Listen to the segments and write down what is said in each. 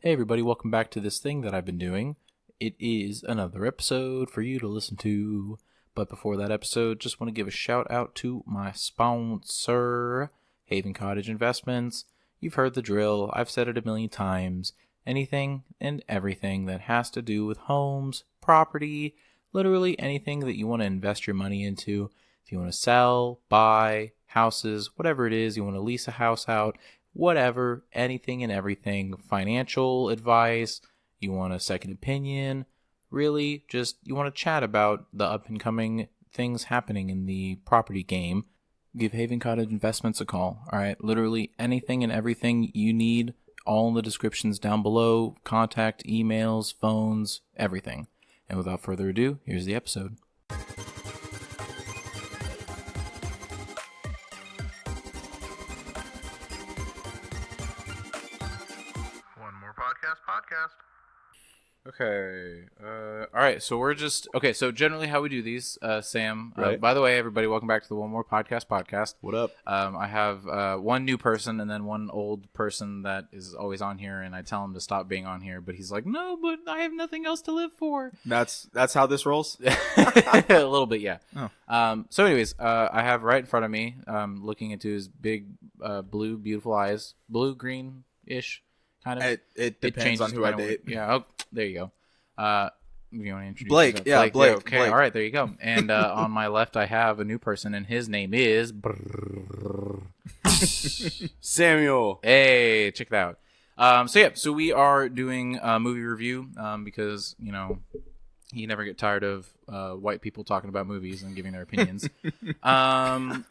Hey everybody, welcome back to this thing that I've been doing. It is another episode for you to listen to. But before that episode, just want to give a shout out to my sponsor, Haven Cottage Investments. You've heard the drill. I've said it a million times. Anything and everything that has to do with homes, property, literally anything that you want to invest your money into. If you want to sell, buy, houses, whatever it is, you want to lease a house out, whatever, anything and everything, financial advice, you want a second opinion, really just you want to chat about the up and coming things happening in the property game, give Haven Cottage Investments a call. All right, literally anything and everything you need, all in the descriptions down below, contact, emails, phones, everything. And without further ado, here's the episode. Okay. All right. So we're just okay. So generally, how we do these, Sam. Right. By the way, everybody, welcome back to the One More Podcast. What up? I have one new person and then one old person that is always on here, and I tell him to stop being on here, but he's like, "No, but I have nothing else to live for." That's how this rolls. A little bit, yeah. Oh. So, anyways, I have right in front of me, looking into his big, blue, beautiful eyes, blue green ish. Kind of. It depends on who I date. Yeah. Oh, there you go. You want to introduce Blake? yourself? Yeah, Blake. Okay. Blake. All right. There you go. And on my left, I have a new person, and his name is Samuel. Hey, check it out. So we are doing a movie review because you never get tired of white people talking about movies and giving their opinions.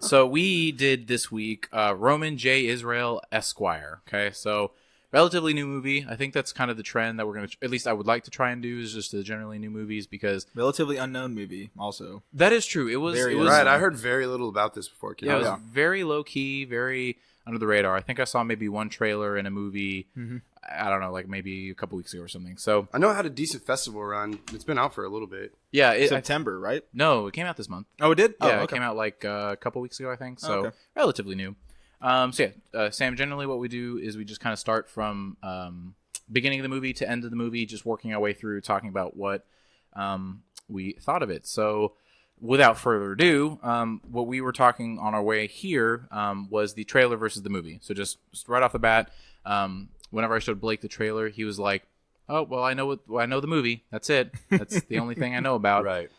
So we did this week Roman J. Israel Esquire. Okay, so relatively new movie. I think that's kind of the trend that we're going to, at least I would like to try and do, is just the generally new movies because Relatively unknown movie also. that is true. It was Right, I heard very little about this before. Yeah, it was very low key, very under the radar. I think I saw maybe one trailer in a movie. Mm-hmm. I don't know, like maybe a couple weeks ago or something. So I know it had a decent festival run. It's been out for a little bit. yeah, September, right? no, it came out this month. Oh, it did? Yeah, Oh, it came out like a couple weeks ago, I think. So okay. relatively new. Sam, generally what we do is we just kind of start from beginning of the movie to end of the movie, just working our way through talking about what we thought of it. So without further ado, what we were talking on our way here was the trailer versus the movie. So just right off the bat, whenever I showed Blake the trailer, he was like, "Oh, well, I know the movie. That's it. That's the only thing I know about." Right.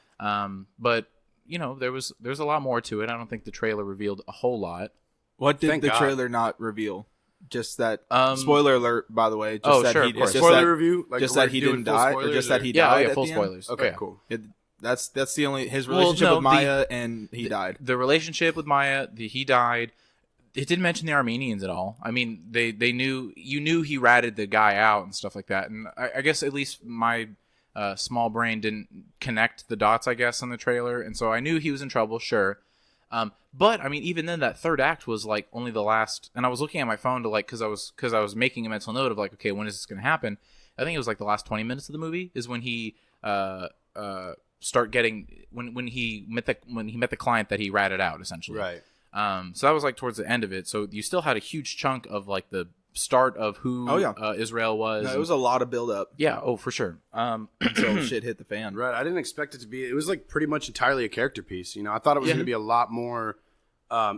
But there's a lot more to it. I don't think the trailer revealed a whole lot. What did Thank the God. trailer not reveal? Just that spoiler alert, by the way. Just Oh, that sure, he, of course. just Spoiler that, review? Like, just we're that he doing didn't full die, or spoilers, just that he Yeah, died. yeah, at full the end? spoilers. Okay, Yeah. cool. That's the only his Well, relationship no, with Maya, and he died. The relationship with Maya, he died. It didn't mention the Armenians at all. I mean, they knew he ratted the guy out and stuff like that. And I guess at least my small brain didn't connect the dots, I guess, on the trailer. And so I knew he was in trouble, sure. But I mean, even then, that third act was like only the last. And I was looking at my phone to like because I was making a mental note of like, okay, when is this going to happen? I think it was like the last 20 minutes of the movie is when he start getting when he met the client that he ratted out essentially. Right. So that was like towards the end of it. So you still had a huge chunk of like the start of who Israel was. No, it was a lot of build up. Yeah. Oh, for sure. Until shit hit the fan. Right. I didn't expect it to be. It was like pretty much entirely a character piece. I thought it was going to be a lot more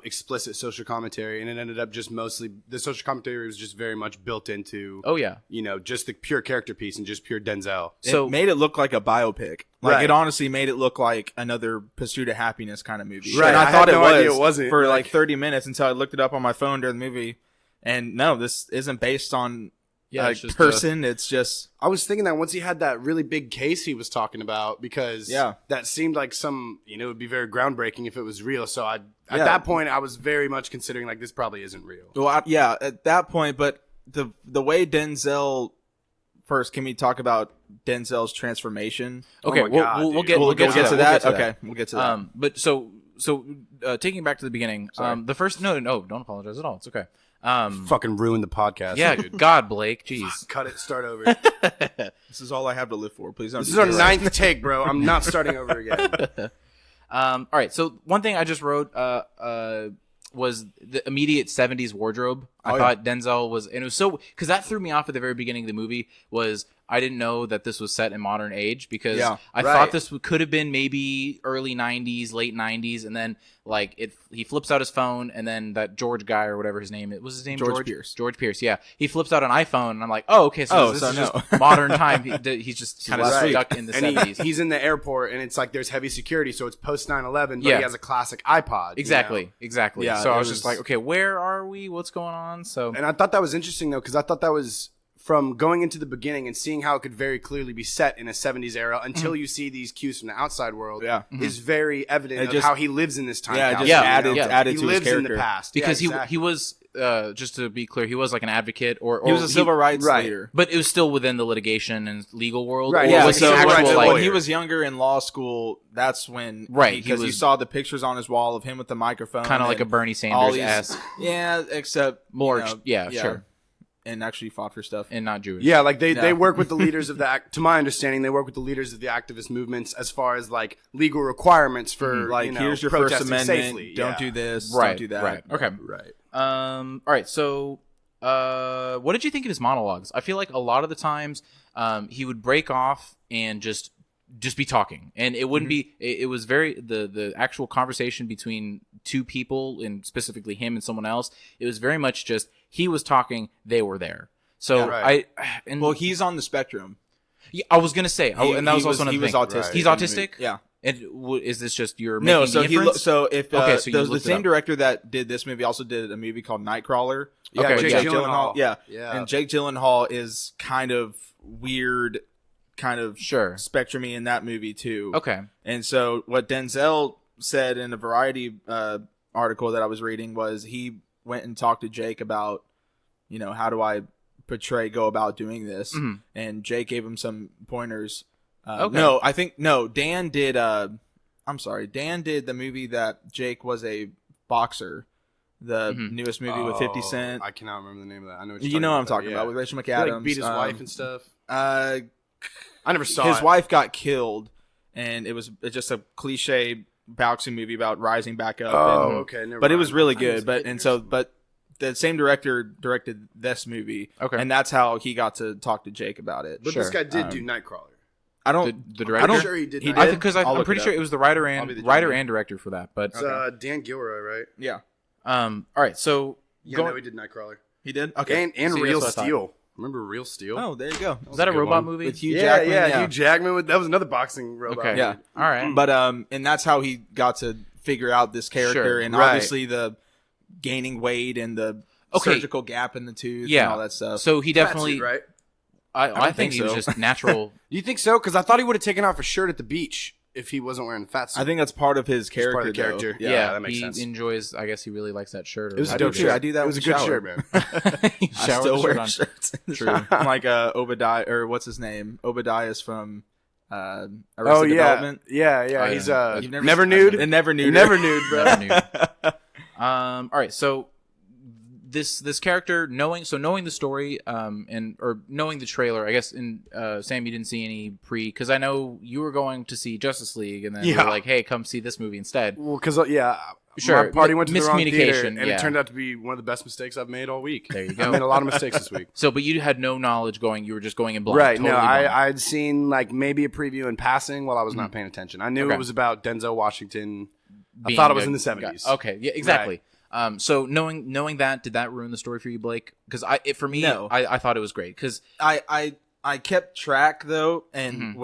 explicit social commentary, and it ended up just mostly the social commentary was just very much built into. Oh yeah. Just the pure character piece and just pure Denzel. So it made it look like a biopic. Like Right. it honestly made it look like another Pursuit of Happiness kind of movie. Right. And I I thought had no it idea it wasn't. for Like- like 30 minutes until I looked it up on my phone during the movie. And no, this isn't based on a it's just person. It's just I was thinking that once he had that really big case he was talking about, because that seemed like it would be very groundbreaking if it was real. So at that point, I was very much considering like this probably isn't real. well, at that point. But the way Denzel. First, can we talk about Denzel's transformation? Okay. Oh my God, we'll dude. get We'll get to that. We'll get Okay, we'll get to that. But so taking it back to the beginning. The first no, don't apologize at all. It's okay. Fucking ruined the podcast. Yeah. dude. God, Blake. Jeez. Cut it. Start over. This is all I have to live for. Please don't. This is our ninth take, bro. I'm not starting over again. All right. So one thing I just wrote was the immediate 70s wardrobe. I thought Denzel was, and it was so, because that threw me off at the very beginning of the movie, was I didn't know that this was set in modern age, because I thought this could have been maybe early 90s, late 90s, and then like he flips out his phone, and then that George guy or whatever his name, was his name George Pierce. George Pierce, yeah. He flips out an iPhone, and I'm like, oh, okay, so this is just modern time. He's just kind of stuck in the 70s. He's in the airport, and it's like there's heavy security, so it's post 9/11, but he has a classic iPod. Exactly. Yeah, so I was just like, okay, where are we? What's going on? So, and I thought that was interesting though, because I thought that was from going into the beginning and seeing how it could very clearly be set in a 70s era until you see these cues from the outside world is very evident of how he lives in this time. Added he to lives his character. in the past. Because he was, just to be clear, he was like an advocate or he was a civil rights leader. But it was still within the litigation and legal world. Right. Yeah, so when he was younger in law school, that's when because you saw the pictures on his wall of him with the microphone. Kind of like a Bernie Sanders-esque. Yeah, except more, sure. And actually fought for stuff. And not Jewish. Yeah, like they work with the leaders of to my understanding, they work with the leaders of the activist movements as far as like legal requirements for here's your First Amendment. Safely. Don't do this. Right. Don't do that. Right. Okay. Right. All right. So, what did you think of his monologues? I feel like a lot of the times, he would break off and just be talking, and it wouldn't be. It was very the actual conversation between two people, and specifically him and someone else. It was very much just he was talking, they were there. So he's on the spectrum. Yeah, I was gonna say, and that was also another thing. Autistic. He's autistic. Yeah. And is this just your making the inference? The same director that did this movie also did a movie called Nightcrawler. Yeah, Jake Gyllenhaal. Yeah, and Jake Gyllenhaal is kind of weird, kind of spectrumy in that movie too. Okay, and so what Denzel said in a Variety article that I was reading was he went and talked to Jake about, how do I go about doing this, and Jake gave him some pointers. Dan did. Dan did the movie that Jake was a boxer, the newest movie with 50 Cent. I cannot remember the name of that. I know what I'm talking about with Rachel McAdams. He, like, beat his wife and stuff. I never saw his wife got killed, and it's just a cliche boxing movie about rising back up. Okay, but it was really good. But the same director directed this movie, and that's how he got to talk to Jake about it. But this guy did do Nightcrawler. I don't. The director? I'm sure he did. Because I'm pretty sure it was the writer and director for that. But it's Dan Gilroy, right? Yeah. All right. So he did Nightcrawler. He did. Okay. And Real Steel. Remember Real Steel? Oh, there you go. Was that a robot movie? With Hugh Jackman? Yeah, Hugh Jackman. That was another boxing robot. Okay. Yeah. All right. But and that's how he got to figure out this character, and obviously the gaining weight and the surgical gap in the tooth and all that stuff. So he definitely right. I think he was just natural. Do you think so? Because I thought he would have taken off his shirt at the beach if he wasn't wearing the fat suit. I think that's part of his character. Part of the character. Yeah, that makes sense. He enjoys. I guess he really likes that shirt. It was a dope shirt. I do that. It was a good shirt, man. I still wear shirts. True. I'm like Obadiah, or what's his name? Obadiah's from Arrested Development. Yeah. He's never nude. And never nude. Never nude, bro. Never nude. All right, so. This character knowing the story or knowing the trailer, I guess. In Sam, you didn't see any because I know you were going to see Justice League, and then you were like, "Hey, come see this movie instead." Well, because my party went to the wrong theater, and it turned out to be one of the best mistakes I've made all week. There you go. I made a lot of mistakes this week. So, but you had no knowledge going; you were just going in blind. Right? Totally no, blind. I'd seen like maybe a preview in passing while I was not paying attention. I knew it was about Denzel Washington. I thought it was in the 70s. Okay, yeah, exactly. Right. So knowing that, did that ruin the story for you, Blake? Because I thought it was great because I kept track though, and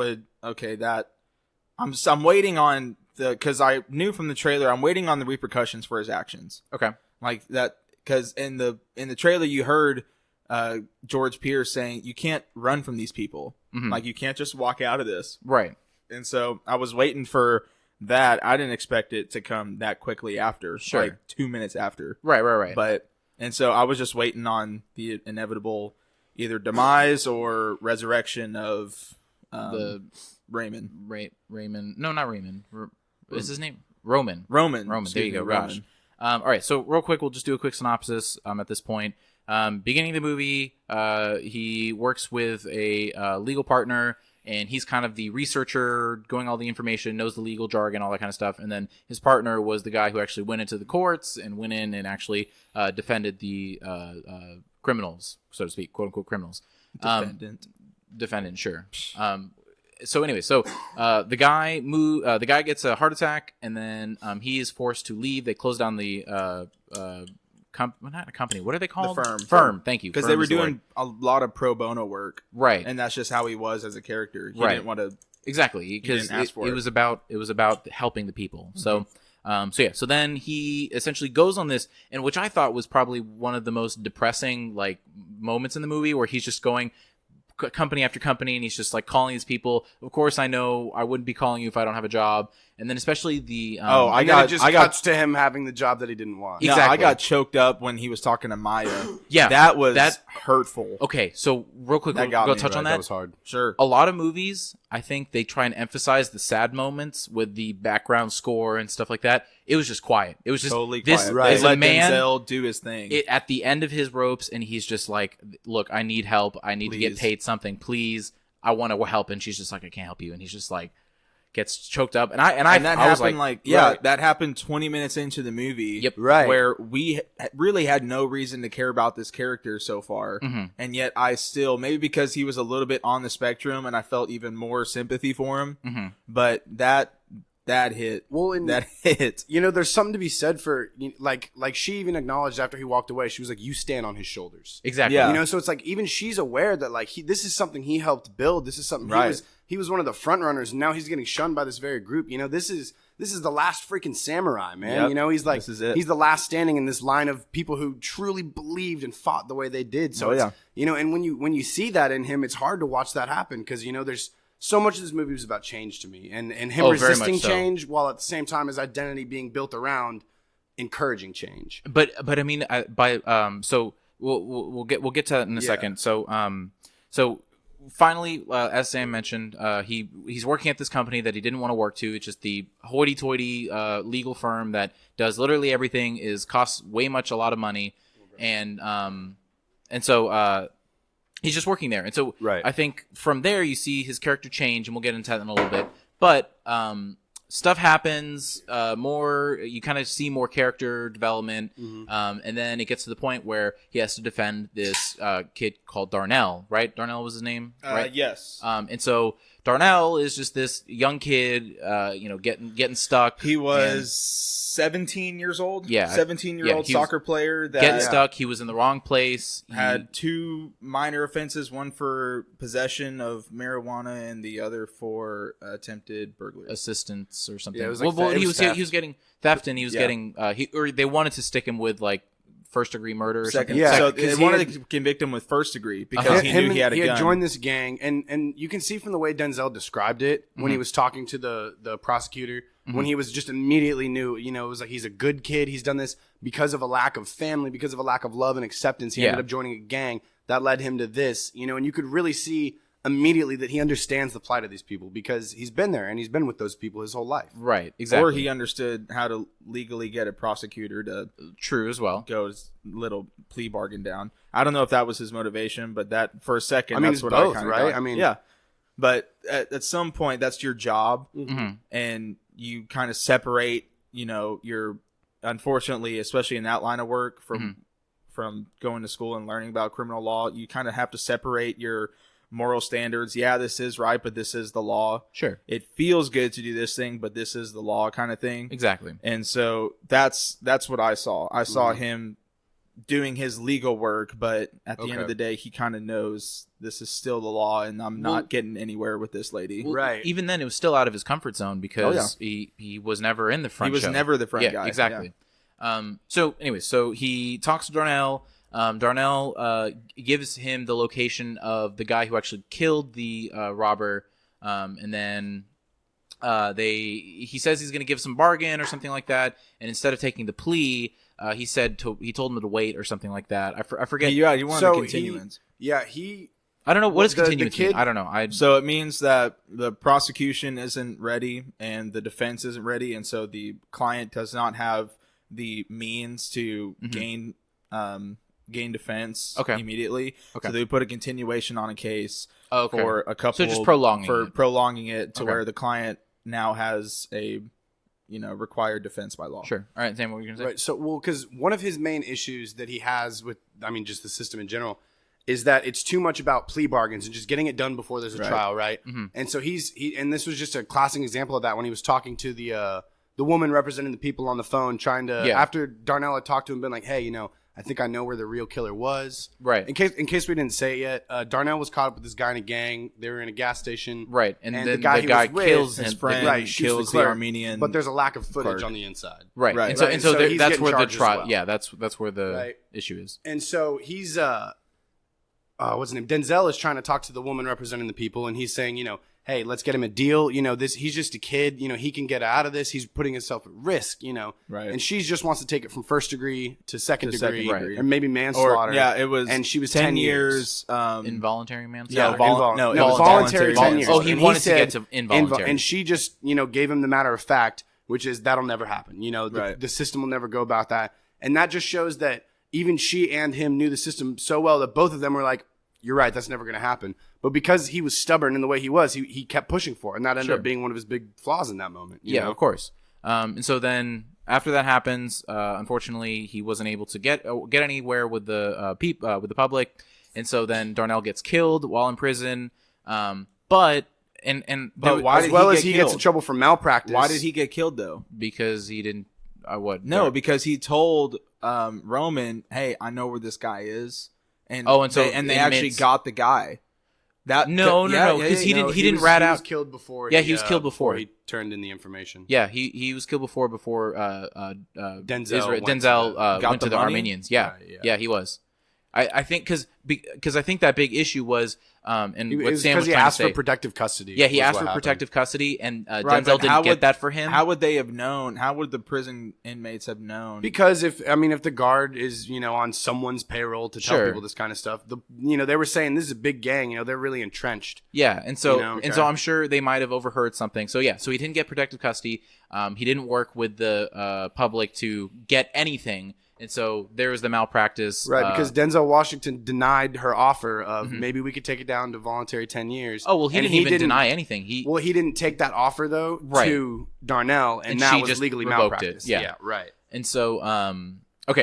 I'm waiting on because I knew from the trailer I'm waiting on the repercussions for his actions. Okay, like that because in the trailer you heard George Pierce saying you can't run from these people, like you can't just walk out of this, right? And so I was waiting for that. I didn't expect it to come that quickly after, like 2 minutes after. Right. But and so I was just waiting on the inevitable either demise or resurrection of the Raymond. Raymond. No, not Raymond. Is his name Roman? Roman. There you go. Gosh. All right. So real quick, we'll just do a quick synopsis. At this point, beginning of the movie, he works with a legal partner. and he's kind of the researcher, going all the information, knows the legal jargon, all that kind of stuff. And then his partner was the guy who actually went into the courts and went in and actually defended the criminals, so to speak, quote unquote criminals. Defendant, sure. So anyway, the guy gets a heart attack, and then he is forced to leave. They close down the not a company. What are they called? The firm. Firm. Thank you. Because they were doing a lot of pro bono work, right? And that's just how he was as a character. He didn't want to exactly because it was about helping the people. Mm-hmm. So then he essentially goes on this, and which I thought was probably one of the most depressing like moments in the movie, where he's just going company after company, and he's just like calling these people. Of course, I know I wouldn't be calling you if I don't have a job. And then especially the I got cuts to him having the job that he didn't want. Exactly. No, I got choked up when he was talking to Maya. Yeah, that's hurtful. Okay, so real quick, we'll touch on that. That was hard. Sure. A lot of movies, I think they try and emphasize the sad moments with the background score and stuff like that. It was just quiet. It was just totally this. Quiet. Right. Let man Denzel do his thing. At the end of his ropes, and he's just like, "Look, I need help. I need to get paid something. Please, I want to help." And she's just like, "I can't help you." And he's just like, gets choked up, and that I was happened that happened 20 minutes into the movie. Yep, right. Where we really had no reason to care about this character so far, and yet I still, maybe because he was a little bit on the spectrum, and I felt even more sympathy for him. But that hit. Well, that hit. You know, there's something to be said for like she even acknowledged after he walked away. She was like, "You stand on his shoulders." Exactly. Yeah. You know, so it's like even she's aware that like this is something he helped build. This is something he was one of the front runners, and now he's getting shunned by this very group. You know, this is the last freaking samurai, man. Yep. You know, he's like he's the last standing in this line of people who truly believed and fought the way they did. So you know, and when you see that in him, it's hard to watch that happen because you know there's so much of this movie was about change to me, and him resisting change while at the same time his identity being built around encouraging change. But I mean, so we'll get to that in a second. So finally, as Sam mentioned, he's working at this company that he didn't want to work to. It's just the hoity-toity legal firm that does literally everything, costs way much a lot of money, and so. He's just working there. And so I think from there you see his character change, and we'll get into that in a little bit. But stuff happens, you kind of see more character development, and then it gets to the point where he has to defend this kid called Darnell, right? Darnell was his name, right? Yes. And so Darnell is just this young kid, getting stuck. He was 17 years old. Yeah, 17-year-old soccer player that getting stuck. He was in the wrong place. Had two minor offenses: one for possession of marijuana, and the other for attempted burglary, assistance or something. Yeah, it was he was getting theft, and he was getting they wanted to stick him with like first-degree murder or something. Yeah, so they wanted to convict him with first degree because he knew he had a gun. He had joined this gang, and you can see from the way Denzel described it when he was talking to the prosecutor, when he was just immediately knew, you know, it was like he's a good kid. He's done this because of a lack of family, because of a lack of love and acceptance. He ended up joining a gang that led him to this, you know, and you could really see immediately that he understands the plight of these people because he's been there and he's been with those people his whole life. Right, exactly. Or he understood how to legally get a prosecutor to as well go his little plea bargain down. I don't know if that was his motivation, but that for a second, that's it's what both, I kind of right? got. I mean, yeah. But at some point, that's your job, and you kind of separate, you know, your, unfortunately, especially in that line of work from going to school and learning about criminal law, you kind of have to separate your moral standards. Yeah, this is right, but this is the law. Sure. It feels good to do this thing, but this is the law kind of thing. Exactly. And so that's what I saw. I saw him doing his legal work, but at the end of the day, he kind of knows this is still the law, and I'm not getting anywhere with this lady. Well, right. Even then, it was still out of his comfort zone because he was never in the front. He was never the front guy. Exactly. Yeah. So anyway, so he talks to Darnell. Darnell gives him the location of the guy who actually killed the robber, and then he says he's going to give some bargain or something like that. And instead of taking the plea, he told him to wait or something like that. I forget. Yeah, you wanted a continuance. I don't know what is continuance mean? I don't know. So it means that the prosecution isn't ready and the defense isn't ready, and so the client does not have the means to gain gain defense immediately. So they would put a continuation on a case Okay. for a couple. So just prolonging it to where the client now has a required defense by law. Sure. All right, Sam, what were you going to say? Right. So, because one of his main issues that he has with, just the system in general, is that it's too much about plea bargains and just getting it done before there's a trial, right? Mm-hmm. And so and this was just a classic example of that when he was talking to the woman representing the people on the phone, trying to after Darnell had talked to him, been like, hey, I think I know where the real killer was. Right. In case we didn't say it yet, Darnell was caught up with this guy in a gang. They were in a gas station. Right. And then the guy kills his him. friend. Right. Kills the Armenian. But there's a lack of footage clerk on the inside. Right. Right. And so that's where the trial. Well. Yeah. That's where the issue is. And so he's what's his name? Denzel is trying to talk to the woman representing the people, and he's saying, hey, let's get him a deal. He's just a kid. He can get out of this. He's putting himself at risk. Right. And she just wants to take it from first degree to second degree, right. or maybe manslaughter. It was. And she was 10 years. Involuntary manslaughter. Voluntary 10 years. Oh, he wanted to get to involuntary. And she just, gave him the matter of fact, which is that'll never happen. The system will never go about that. And that just shows that even she and him knew the system so well that both of them were like, you're right, that's never going to happen. But because he was stubborn in the way he was, he kept pushing for it. And that ended up being one of his big flaws in that moment. You know? Of course. And so then after that happens, unfortunately, he wasn't able to get anywhere with the public. And so then Darnell gets killed while in prison. But why as well as he gets in trouble for malpractice. Why did he get killed though? Because he didn't. Because he told Roman, "Hey, I know where this guy is." And they actually got the guy. No, because he didn't rat out. He was killed before. Yeah, he was killed before he turned in the information. Yeah, he was killed before Denzel went to the Armenians. Yeah, right, yeah, he was. I think because I think that big issue was what Sam was trying to say. He asked for protective custody. Yeah, he asked for protective custody, and Denzel didn't get that for him. How would they have known? How would the prison inmates have known? Because if the guard is on someone's payroll to tell people this kind of stuff, they were saying this is a big gang. They're really entrenched. Yeah, and so I'm sure they might have overheard something. So yeah, so he didn't get protective custody. He didn't work with the public to get anything. And so there was the malpractice. Right, because Denzel Washington denied her offer of maybe we could take it down to voluntary 10 years. Oh, well, he didn't deny anything. He didn't take that offer, though, to Darnell, and that was legally malpractice. Yeah, right. And so,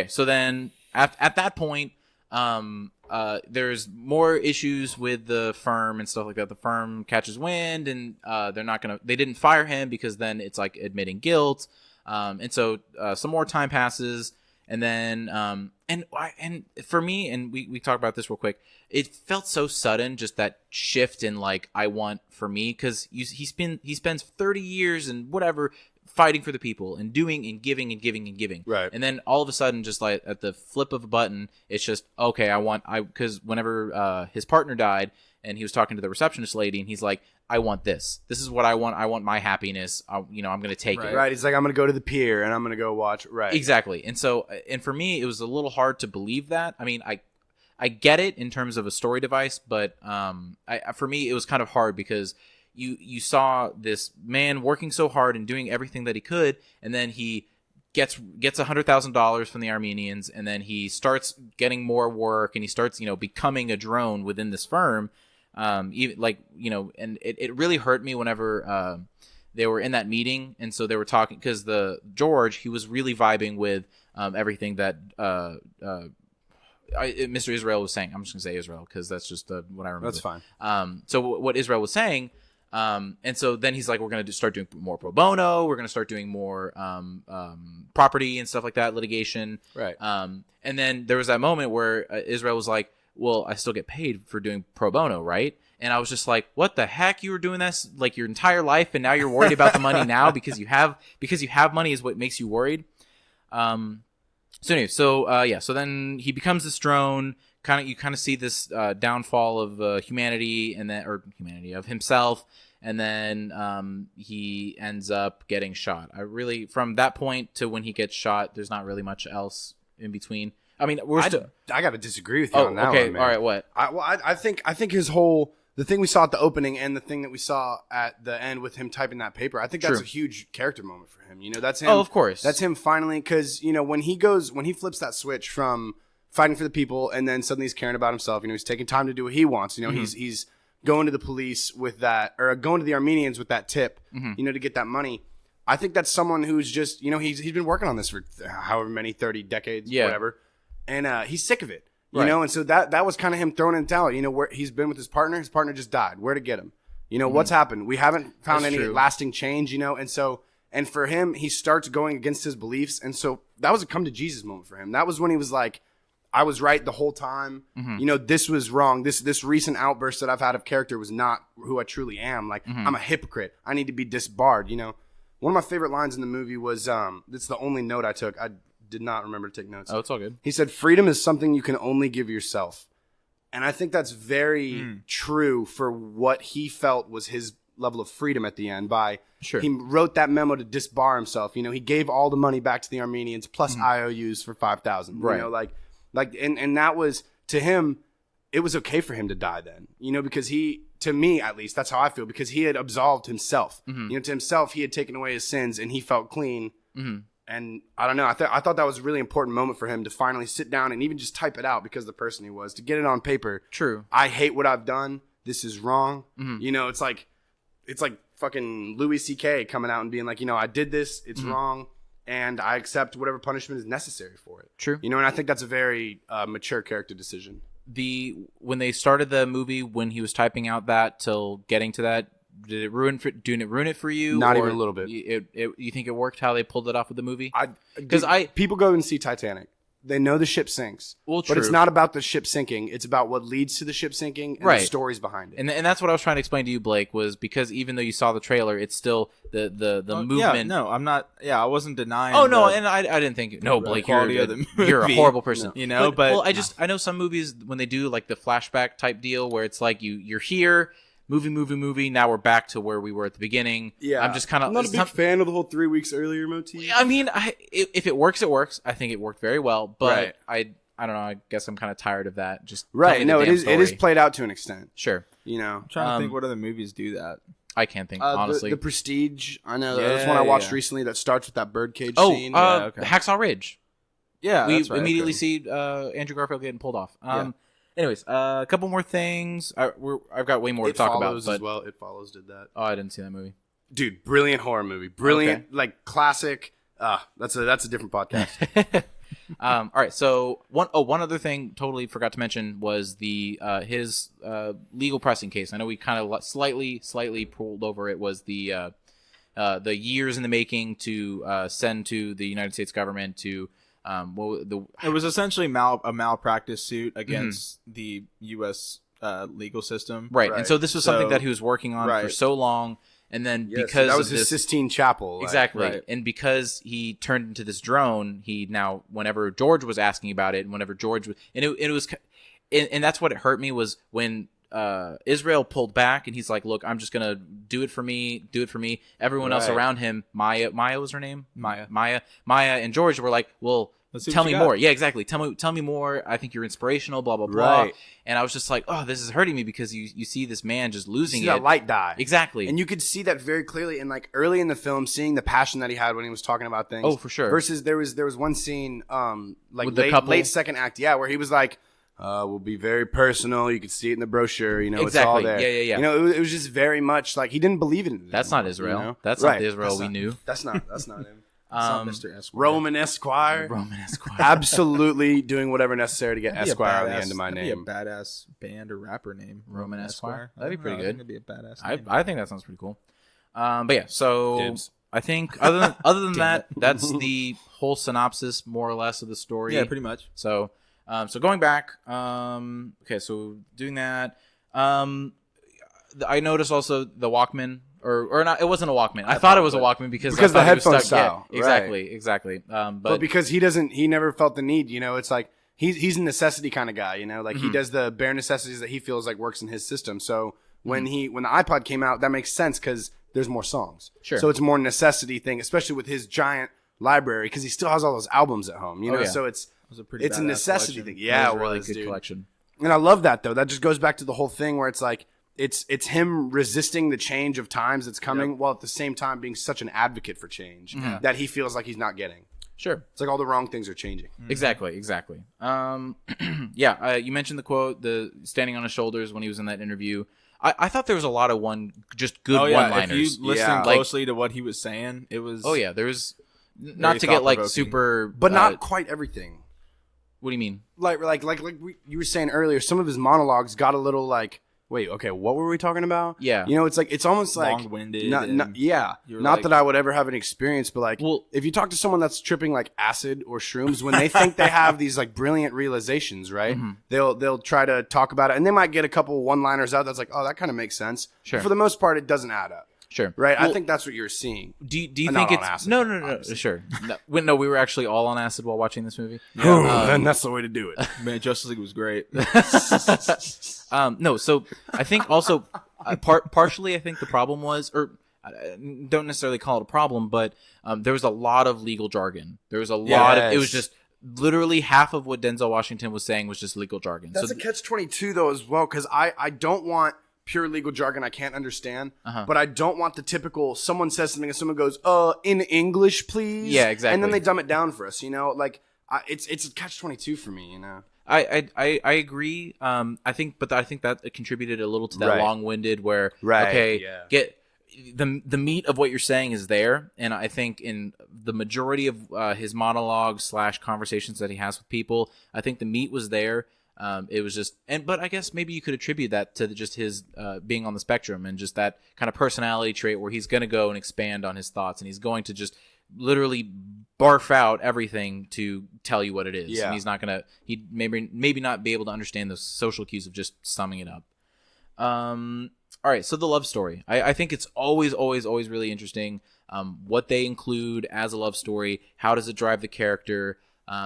so then at that point, there's more issues with the firm and stuff like that. The firm catches wind, and they didn't fire him because then it's like admitting guilt. And so some more time passes. And then, and for me, and we talked about this real quick, it felt so sudden, just that shift in I want for me, because he spends 30 years and whatever fighting for the people and doing and giving and giving and giving. Right. And then all of a sudden, just at the flip of a button, it's just, okay, because whenever his partner died and he was talking to the receptionist lady and he's like, I want this. This is what I want. I want my happiness. I'm going to take it. Right. He's like, I'm going to go to the pier and I'm going to go watch. Right. Exactly. And so, and for me, it was a little hard to believe that. I mean, I get it in terms of a story device, but for me, it was kind of hard because you saw this man working so hard and doing everything that he could, and then he gets $100,000 from the Armenians, and then he starts getting more work, and he starts becoming a drone within this firm. And it really hurt me whenever they were in that meeting, and so they were talking because George, he was really vibing with everything that Mr. Israel was saying. I'm just gonna say Israel because that's just what I remember. That's fine. So what Israel was saying, and so then he's like, we're gonna start doing more pro bono. We're gonna start doing more property and stuff like that, litigation. Right. And then there was that moment where Israel was like, well, I still get paid for doing pro bono, right? And I was just like, what the heck? You were doing this like your entire life, and now you're worried about the money now because you have money is what makes you worried. So anyway, so then he becomes this drone. You kind of see this downfall of humanity of himself, and then he ends up getting shot. From that point to when he gets shot, there's not really much else in between. I mean, I got to disagree with you on that one, man. All right, what? I think his whole the thing we saw at the opening and the thing that we saw at the end with him typing that paper, I think that's a huge character moment for him. That's him. Oh, of course. That's him finally, because when he flips that switch from fighting for the people, and then suddenly he's caring about himself. He's taking time to do what he wants. He's going to the police with that, or going to the Armenians with that tip, to get that money. I think that's someone who's just, he's been working on this for however many 30 decades, whatever, and he's sick of it, and so that was kind of him throwing in the towel. Where he's been with his partner just died. Where to get him? What's happened? We haven't found any lasting change, and for him, he starts going against his beliefs, and so that was a come to Jesus moment for him. That was when he was like, I was right the whole time. This was wrong. This recent outburst that I've had of character was not who I truly am. Like, I'm a hypocrite. I need to be disbarred, One of my favorite lines in the movie was, it's the only note I took. I did not remember to take notes. Oh, it's all good. He said, freedom is something you can only give yourself. And I think that's very true for what he felt was his level of freedom at the end he wrote that memo to disbar himself. He gave all the money back to the Armenians plus IOUs for 5,000. Right. And that was, to him, it was okay for him to die then, because to me, at least, that's how I feel, because he had absolved himself. To himself, he had taken away his sins, and he felt clean. And I don't know. I thought that was a really important moment for him to finally sit down and even just type it out because of the person he was, to get it on paper. True. I hate what I've done. This is wrong. It's like fucking Louis C.K. coming out and being like, I did this. It's wrong. And I accept whatever punishment is necessary for it. True. And I think that's a very mature character decision. When they started the movie, when he was typing out that till getting to that, didn't it ruin it for you? Not even a little bit. You think it worked how they pulled it off with the movie? People go and see Titanic. They know the ship sinks. Well, true. But it's not about the ship sinking. It's about what leads to the ship sinking and the stories behind it. And that's what I was trying to explain to you, Blake, was because even though you saw the trailer, it's still the movement. Yeah, no, I'm not. Yeah, I wasn't denying. Oh no, and I didn't think. No, Blake, you're a horrible person. But I know some movies when they do like the flashback type deal where it's like you're here. Movie. Now we're back to where we were at the beginning. Yeah, I'm just kind of. I'm not a big fan of the whole 3 weeks earlier motif. I mean, if it works, it works. I think it worked very well, but I don't know. I guess I'm kind of tired of that. Just no, it is played out to an extent. Sure, I'm trying to think what other movies do that. I can't think honestly. The Prestige. I know that's one I watched recently that starts with that birdcage scene. Hacksaw Ridge. Yeah, we immediately see Andrew Garfield getting pulled off. Anyways, a couple more things. I've got way more to talk about. But as well. It Follows did that. Oh, I didn't see that movie. Dude, brilliant horror movie. Brilliant, like classic. That's a different podcast. All right. So one other thing totally forgot to mention was his legal pressing case. I know we kind of slightly pulled over it. Was the years in the making to send to the United States government to. It was essentially a malpractice suit against the U.S. Legal system, right? And so this was something that he was working on for so long, and then because that was his Sistine Chapel, exactly, and because he turned into this drone, he now whenever George was asking about it, and whenever George was, and that's what it hurt me was when. Israel pulled back and he's like, look, I'm just gonna do it for me. Everyone else around him, Maya was her name, Maya and George were like, well, tell me more. Yeah, exactly. Tell me more. I think you're inspirational, blah blah blah. And I was just like, oh, this is hurting me because you see this man just losing that light die. Exactly. And you could see that very clearly in like early in the film, seeing the passion that he had when he was talking about things. Oh, for sure. Versus there was one scene like with late second act, where he was like, we'll be very personal. You could see it in the brosure. Exactly. It's all there. Yeah. It was just very much like he didn't believe in it. That's not Israel. That's not the Israel we knew. That's not him. That's not Mr. Esquire. Roman Esquire. Absolutely doing whatever necessary to get Esquire on the end of my name. That'd be a badass band or rapper name. Roman Esquire. That'd be pretty good. That'd be a badass name. I think that sounds pretty cool. But yeah, so I think other than that, that's the whole synopsis more or less of the story. Yeah, pretty much. So going back, okay, so doing that, I noticed also the Walkman, or not, it wasn't a Walkman. I thought it was a Walkman because the headphone style. Yeah, exactly. But because he never felt the need, it's like, he's a necessity kind of guy, like he does the bare necessities that he feels like works in his system. So when the iPod came out, that makes sense because there's more songs. Sure. So it's more necessity thing, especially with his giant library, because he still has all those albums at home, so it's a necessity thing. Yeah, it was a really good collection. And I love that though. That just goes back to the whole thing where it's like it's him resisting the change of times that's coming, while at the same time being such an advocate for change that he feels like he's not getting. Sure. It's like all the wrong things are changing. Exactly. Yeah, you mentioned the quote, the standing on his shoulders when he was in that interview. I thought there was a lot of good one-liners. If you listen closely to what he was saying, it was... Oh, yeah, there's... Not to get, like, super... But not quite everything. What do you mean? Like you were saying earlier, some of his monologues got a little like... Wait, okay, what were we talking about? Yeah. You know, it's almost like... long-winded. Not like, that I would ever have an experience, but like, if you talk to someone that's tripping like acid or shrooms, when they think they have these like brilliant realizations, right? Mm-hmm. They'll try to talk about it, and they might get a couple one-liners out that's like, oh, that kind of makes sense. Sure. But for the most part, it doesn't add up. Sure. Right? Well, I think that's what you're seeing. Do you think it's... Acid, no. Sure. No, we were actually all on acid while watching this movie. Yeah. Then that's the way to do it. Man, Justice League was great. No, so I think also... partially, I think the problem was... Or don't necessarily call it a problem, but there was a lot of legal jargon. There was a lot of... It was just... Literally half of what Denzel Washington was saying was just legal jargon. That's a catch-22, though, as well, because I don't want... pure legal jargon I can't understand, but I don't want the typical someone says something and someone goes, in English, please. Yeah, exactly. And then they dumb it down for us, you know? Like, it's a catch-22 for me, you know? I agree. I think that contributed a little to that long-winded where, get the meat of what you're saying is there. And I think in the majority of his monologues / conversations that he has with people, I think the meat was there. It was just, but I guess maybe you could attribute that to just his being on the spectrum and just that kind of personality trait where he's going to go and expand on his thoughts and he's going to just literally barf out everything to tell you what it is. Yeah. And he's not going to, he maybe not be able to understand the social cues of just summing it up. All right, so the love story. I think it's always really interesting what they include as a love story. How does it drive the character?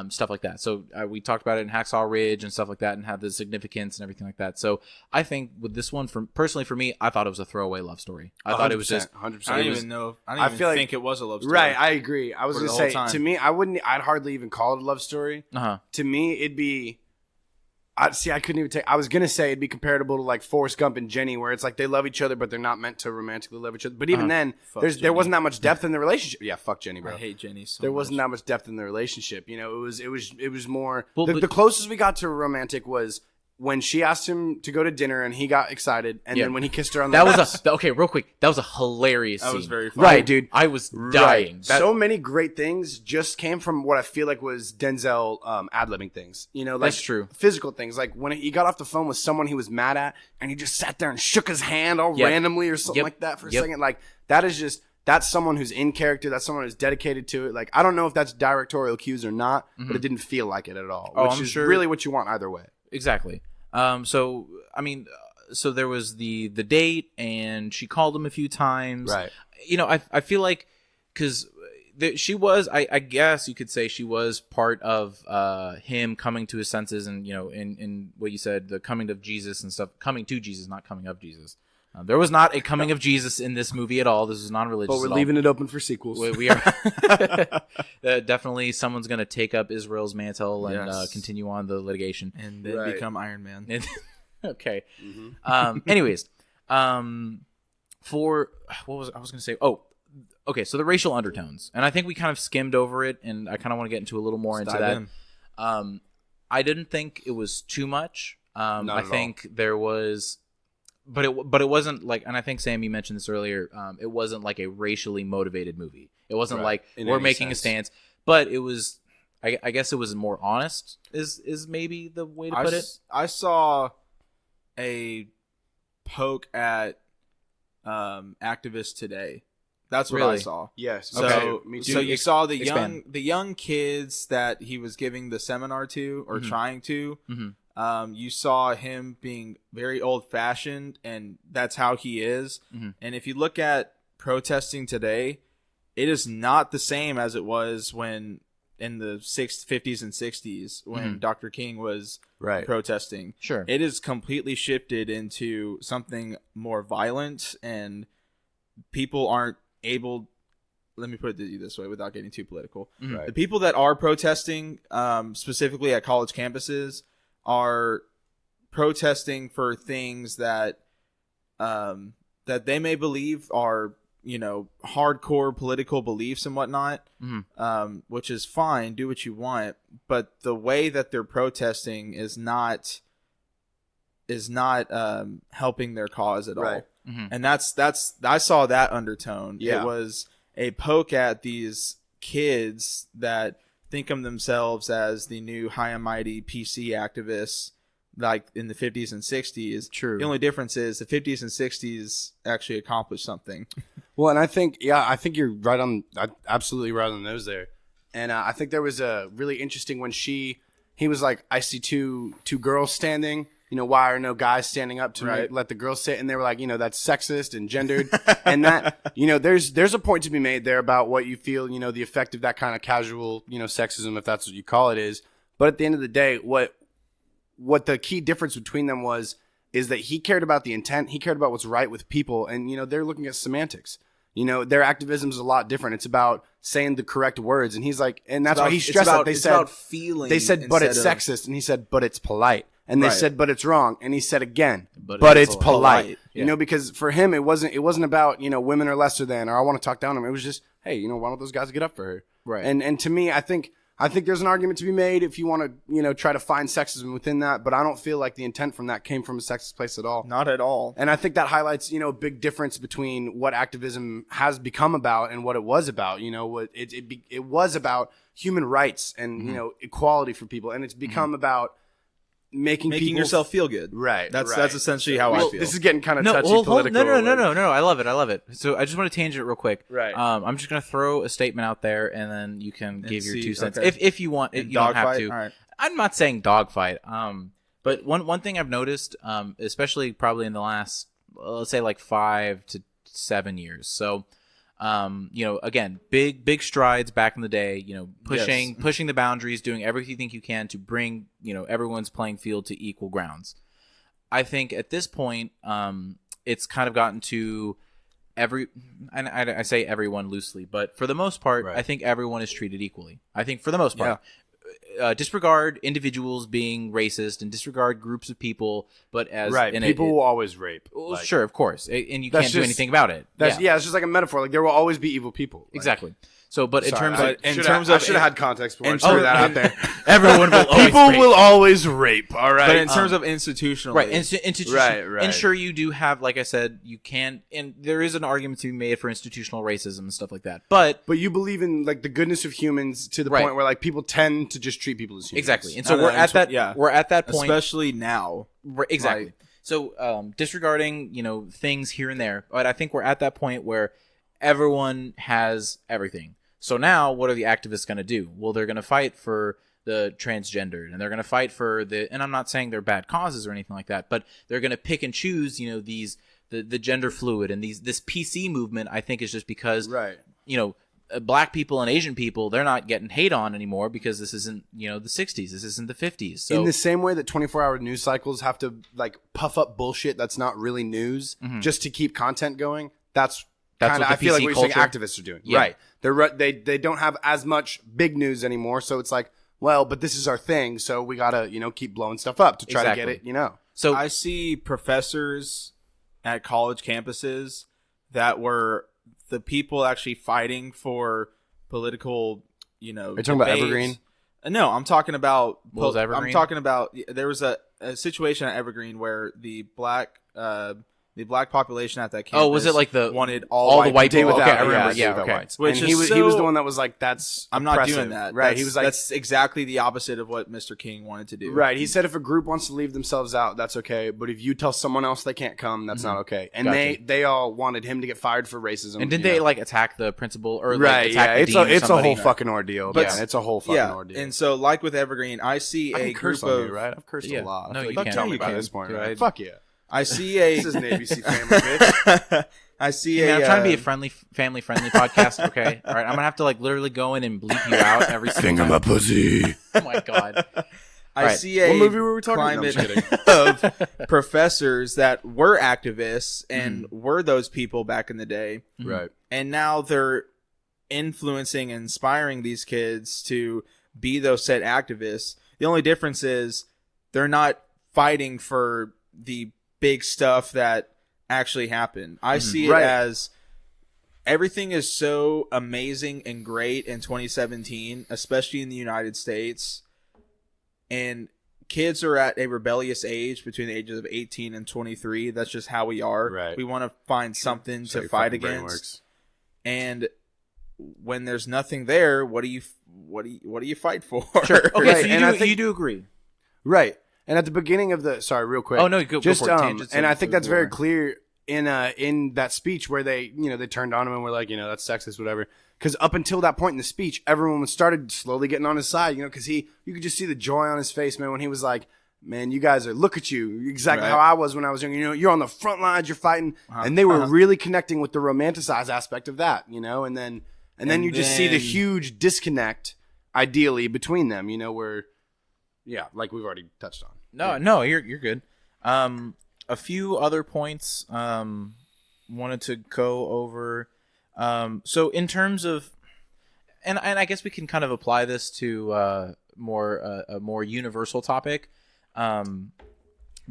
Stuff like that. So we talked about it in Hacksaw Ridge and stuff like that and have the significance and everything like that. So I think with this one, personally for me, I thought it was a throwaway love story. I thought it was just 100%. I didn't even know. I didn't even think it was a love story. Right, I agree. I was going to say, to me, I'd hardly even call it a love story. Uh-huh. To me, it'd be... I couldn't even take... I was going to say it'd be comparable to like Forrest Gump and Jenny, where it's like they love each other, but they're not meant to romantically love each other. But even then, there wasn't that much depth in the relationship. Yeah, fuck Jenny, bro. I hate Jenny so There wasn't that much depth in the relationship. You know, it was more... the closest we got to romantic was when she asked him to go to dinner and he got excited, and then when he kissed her on the lips. Okay, real quick. That was a hilarious scene. That was very funny. Right, dude. I was dying. Right. So many great things just came from what I feel like was Denzel ad-libbing things. You know, like that's true. Physical things. Like when he got off the phone with someone he was mad at and he just sat there and shook his hand all randomly or something like that for a second. Like that is just... That's someone who's in character. That's someone who's dedicated to it. Like, I don't know if that's directorial cues or not, but it didn't feel like it at all. Which is really what you want either way. Exactly. So there was the date, and she called him a few times. Right. You know, I feel like because she was, I guess you could say she was part of him coming to his senses, and you know, in what you said, the coming of Jesus and stuff, coming to Jesus, not coming of Jesus. There was not a coming of Jesus in this movie at all. This is non-religious. But we're leaving it open for sequels. We are definitely someone's going to take up Israel's mantle and continue on the litigation and then become Iron Man. Okay. Mm-hmm. Anyways, for what was I was going to say? Oh, okay. So the racial undertones, and I think we kind of skimmed over it, and I kind of want to get into a little more into that. I didn't think it was too much. I think there was. But it wasn't like, and I think Sam, you mentioned this earlier. It wasn't like a racially motivated movie. It wasn't like we're making a stance. But it was, I guess, it was more honest. Is maybe the way to put it. I saw a poke at activists today. That's what I saw. Yes. So, so you saw the young kids that he was giving the seminar to or trying to. Mm-hmm. You saw him being very old-fashioned, and that's how he is. Mm-hmm. And if you look at protesting today, it is not the same as it was when in the 50s and 60s when Dr. King was protesting. Sure. It is completely shifted into something more violent, and people aren't able... Let me put it this way without getting too political. Mm-hmm. Right. The people that are protesting, specifically at college campuses, are protesting for things that that they may believe are hardcore political beliefs and whatnot, which is fine. Do what you want, but the way that they're protesting is not helping their cause at all. And that's I saw that undertone. Yeah. It was a poke at these kids that think of themselves as the new high and mighty PC activists, like in the 50s and 60s. True. The only difference is the 50s and 60s actually accomplished something. Well, and I think you're absolutely right on the nose there. And I think there was a really interesting when he was like, I see two girls standing. Why are no guys standing up to let the girls sit? And they were like, that's sexist and gendered. And that, there's a point to be made there about what you feel, the effect of that kind of casual, sexism, if that's what you call it, is. But at the end of the day, what the key difference between them is that he cared about the intent. He cared about what's right with people. And, they're looking at semantics. Their activism is a lot different. It's about saying the correct words. And he's like, and that's why he stressed that. They said, but it's sexist. And he said, but it's polite. And they said, but it's wrong. And he said again, but it's polite. Yeah. Because for him, it wasn't about, women are lesser than, or I want to talk down to them. It was just, hey, why don't those guys get up for her? Right. And to me, I think there's an argument to be made if you want to, try to find sexism within that. But I don't feel like the intent from that came from a sexist place at all. Not at all. And I think that highlights, a big difference between what activism has become about and what it was about. It was about human rights and, equality for people. And it's become about making yourself feel good. Right. That's essentially how I feel. This is getting kind of touchy political. No. I love it. So I just want to tangent it real quick. Right. I'm just going to throw a statement out there, and then you can give your 2 cents. Okay. If you want. You don't have to. All right. I'm not saying dogfight. But one thing I've noticed, especially probably in the last, let's say like 5 to 7 years. So, again, big strides back in the day, pushing the boundaries, doing everything you can to bring, everyone's playing field to equal grounds. I think at this point, it's kind of gotten to and I say everyone loosely, but for the most part, I think everyone is treated equally. I think for the most part. Disregard individuals being racist and disregard groups of people, but as people will always rape. Well, sure, of course, and you can't do anything about it. It's just like a metaphor. Like there will always be evil people. Exactly. So, but in terms of, I should have had context before I threw that out there. Everyone will always people will always rape. All right, but in terms of institutional, right? And sure, you do have, like I said, you can, and there is an argument to be made for institutional racism and stuff like that. But you believe in like the goodness of humans to the point where like people tend to just treat people as humans. Exactly, and so we're at that. We're at that point, especially now. Exactly. So, disregarding things here and there, but I think we're at that point where everyone has everything. So now, what are the activists going to do? Well, they're going to fight for the transgendered, and they're going to fight for and I'm not saying they're bad causes or anything like that, but they're going to pick and choose, the gender fluid, and this PC movement, I think, is just because, Black people and Asian people, they're not getting hate on anymore because this isn't, the 60s, this isn't the 50s. So in the same way that 24-hour news cycles have to like puff up bullshit that's not really news just to keep content going, that's what I feel like what you're saying activists are doing. Yeah. Right. They don't have as much big news anymore, so it's like, well, but this is our thing, so we gotta, keep blowing stuff up to try to get it, So I see professors at college campuses that were the people actually fighting for political, Are you talking about Evergreen? No, I'm talking about Evergreen? I'm talking about there was a situation at Evergreen where the black population at that campus. Oh, was it like wanted all the white people? Without, okay, I remember. Yeah, okay. Whites. Which he was the one that was like, "That's I'm oppressive. not doing that." Right? He was like, "That's exactly the opposite of what Mr. King wanted to do." Right? He said, "If a group wants to leave themselves out, that's okay. But if you tell someone else they can't come, that's not okay." And they all wanted him to get fired for racism. And didn't they like attack the principal or attack the dean it's a whole fucking ordeal. But it's a whole fucking ordeal. And so, like with Evergreen, I see a curse group of right. I've cursed a lot. No, you can't tell me by this point, right? Fuck yeah. I see a. This is an ABC family, bitch. I see I'm trying to be a family-friendly podcast, okay? All right, I'm going to have to, literally go in and bleep you out every single Finger time. my pussy. Oh, my God. I see a what movie were we talking climate of professors that were activists and were those people back in the day. Right. And now they're influencing and inspiring these kids to be those said activists. The only difference is they're not fighting for the big stuff that actually happened. I see it as everything is so amazing and great in 2017, especially in the United States. And kids are at a rebellious age between the ages of 18 and 23. That's just how we are. Right. We want to find something to fight against. And when there's nothing there, what do you fight for? Sure. Okay, right. So you do agree. Right. And at the beginning of sorry, real quick. Oh no, go for it. Tangents and I think that's very clear in that speech where they turned on him and were like, that's sexist, whatever. Because up until that point in the speech, everyone started slowly getting on his side, because you could just see the joy on his face, man, when he was like, man, you guys look at you, exactly how I was when I was young. You're on the front lines, you're fighting. And they were really connecting with the romanticized aspect of that, and then you just see the huge disconnect, ideally, between them, where, yeah, like we've already touched on. No, you're good. A few other points wanted to go over. So in terms of, and I guess we can kind of apply this to a more universal topic. And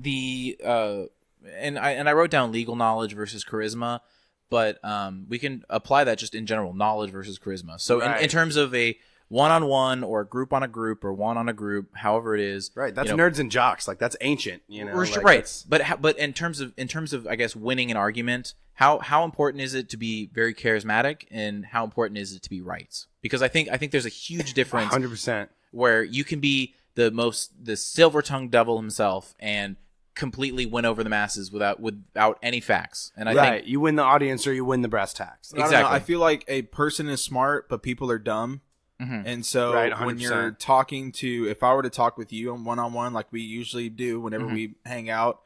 I wrote down legal knowledge versus charisma, but we can apply that just in general, knowledge versus charisma. So in terms of a one-on-one or a group on a group or one on a group, however it is. Right. That's nerds and jocks. Like that's ancient, right. But in terms of I guess winning an argument, how important is it to be very charismatic and how important is it to be right? Because I think there's a huge difference 100% where you can be the silver-tongued devil himself and completely win over the masses without any facts. And I think you win the audience or you win the brass tacks. Exactly. I feel like a person is smart, but people are dumb. Mm-hmm. And so when you're talking if I were to talk with you on one-on-one, like we usually do whenever we hang out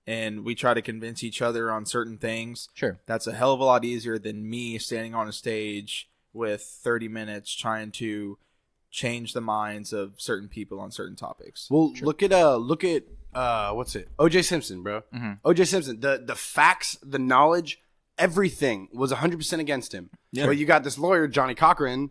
and we try to convince each other on certain things, sure, that's a hell of a lot easier than me standing on a stage with 30 minutes trying to change the minds of certain people on certain topics. Well, look at what's it? O.J. Simpson, bro. Mm-hmm. O.J. Simpson, the facts, the knowledge, everything was 100% against him. Yeah. But you got this lawyer, Johnny Cochran,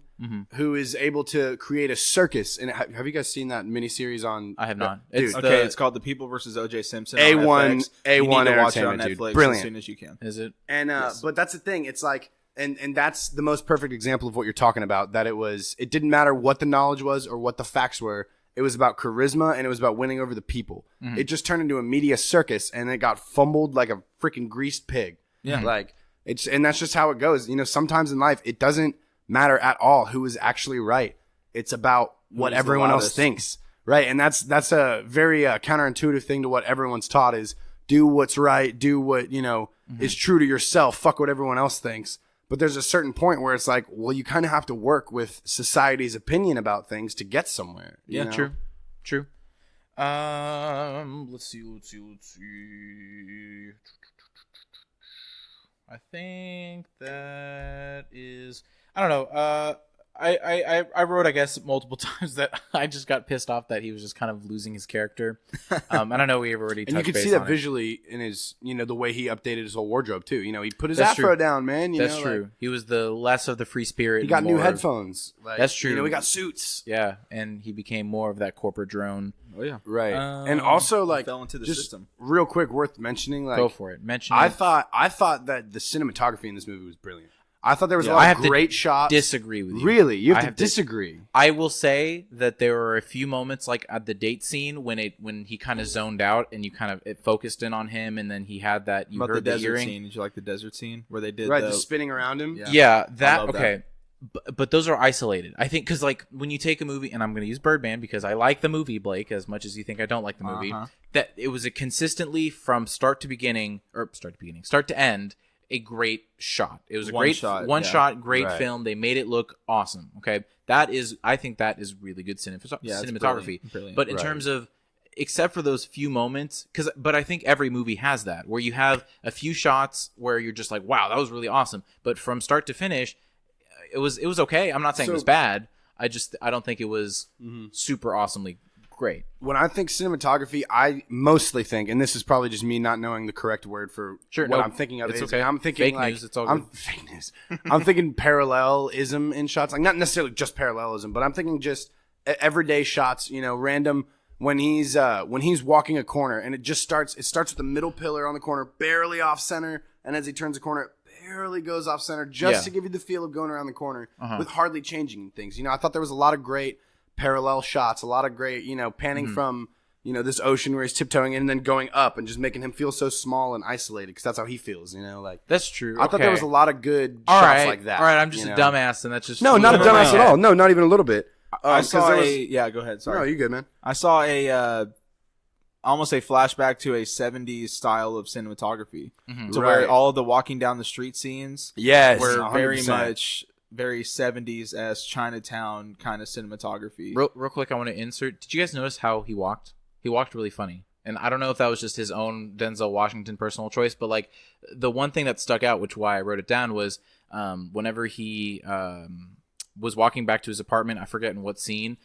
who is able to create a circus. And have you guys seen that miniseries on? I have not. It's called The People versus O.J. Simpson. A1 entertainment, watch it on Netflix, dude. Brilliant as soon as you can. Is it? And yes. But that's the thing. It's like, and that's the most perfect example of what you're talking about. That it didn't matter what the knowledge was or what the facts were. It was about charisma and it was about winning over the people. Mm-hmm. It just turned into a media circus and it got fumbled like a freaking greased pig. Yeah. And that's just how it goes. Sometimes in life, it doesn't matter at all who is actually right. It's about what everyone else thinks. Right. And that's a very counterintuitive thing to what everyone's taught is do what's right. Do what, is true to yourself. Fuck what everyone else thinks. But there's a certain point where it's like, well, you kind of have to work with society's opinion about things to get somewhere. Yeah, true. Let's see. I think that is. I don't know. I wrote, I guess, multiple times that I just got pissed off that he was just kind of losing his character. I don't know. We've already touched base on it. And you can see that visually in his, the way he updated his whole wardrobe too. He put his afro down, man. That's true. He was the less of the free spirit. He got new headphones. That's true. He got suits. Yeah, and he became more of that corporate drone. Oh yeah, right. And also, fell into the system. Real quick, worth mentioning. Go for it. I thought that the cinematography in this movie was brilliant. I thought there was a lot of great shots. Disagree with you. Really? You have to disagree. I will say that there were a few moments like at the date scene when he kind of zoned out and it focused in on him and then he had that about heard the desert scene. Did you like the desert scene where they did the spinning around him? Yeah, that okay. But those are isolated. I think because when you take a movie, and I'm going to use Birdman because I like the movie, Blake, as much as you think I don't like the movie, that it was consistently from start to end, a great shot. It was a great shot, great film. They made it look awesome. Okay, I think that is really good cinematography. Brilliant. But in terms of, except for those few moments, but I think every movie has that where you have a few shots where you're just like, wow, that was really awesome. But from start to finish, it was okay. I'm not saying it was bad. I don't think it was super awesomely great. When I think cinematography, I mostly think, and this is probably just me not knowing the correct word for what I'm thinking of. It's okay. I'm thinking fake news. It's all good. Fake news. I'm thinking parallelism in shots, like not necessarily just parallelism, but I'm thinking just everyday shots. Random when he's walking a corner and it starts with the middle pillar on the corner, barely off center, and as he turns the corner, barely goes off center just to give you the feel of going around the corner with hardly changing things. I thought there was a lot of great parallel shots, a lot of great, panning from, this ocean where he's tiptoeing in and then going up and just making him feel so small and isolated because that's how he feels, That's true. I thought there was a lot of shots like that. All right, I'm just a dumbass and that's just... No, not a dumbass at all. No, not even a little bit. I saw yeah, go ahead. Sorry. No, you good, man. I saw almost a flashback to a 70s style of cinematography to where all of the walking down the street scenes were 100%. very 70s-esque Chinatown kind of cinematography. Real quick, I want to insert. Did you guys notice how he walked? He walked really funny. And I don't know if that was just his own Denzel Washington personal choice, but like the one thing that stuck out, which why I wrote it down, was whenever he was walking back to his apartment, I forget in what scene,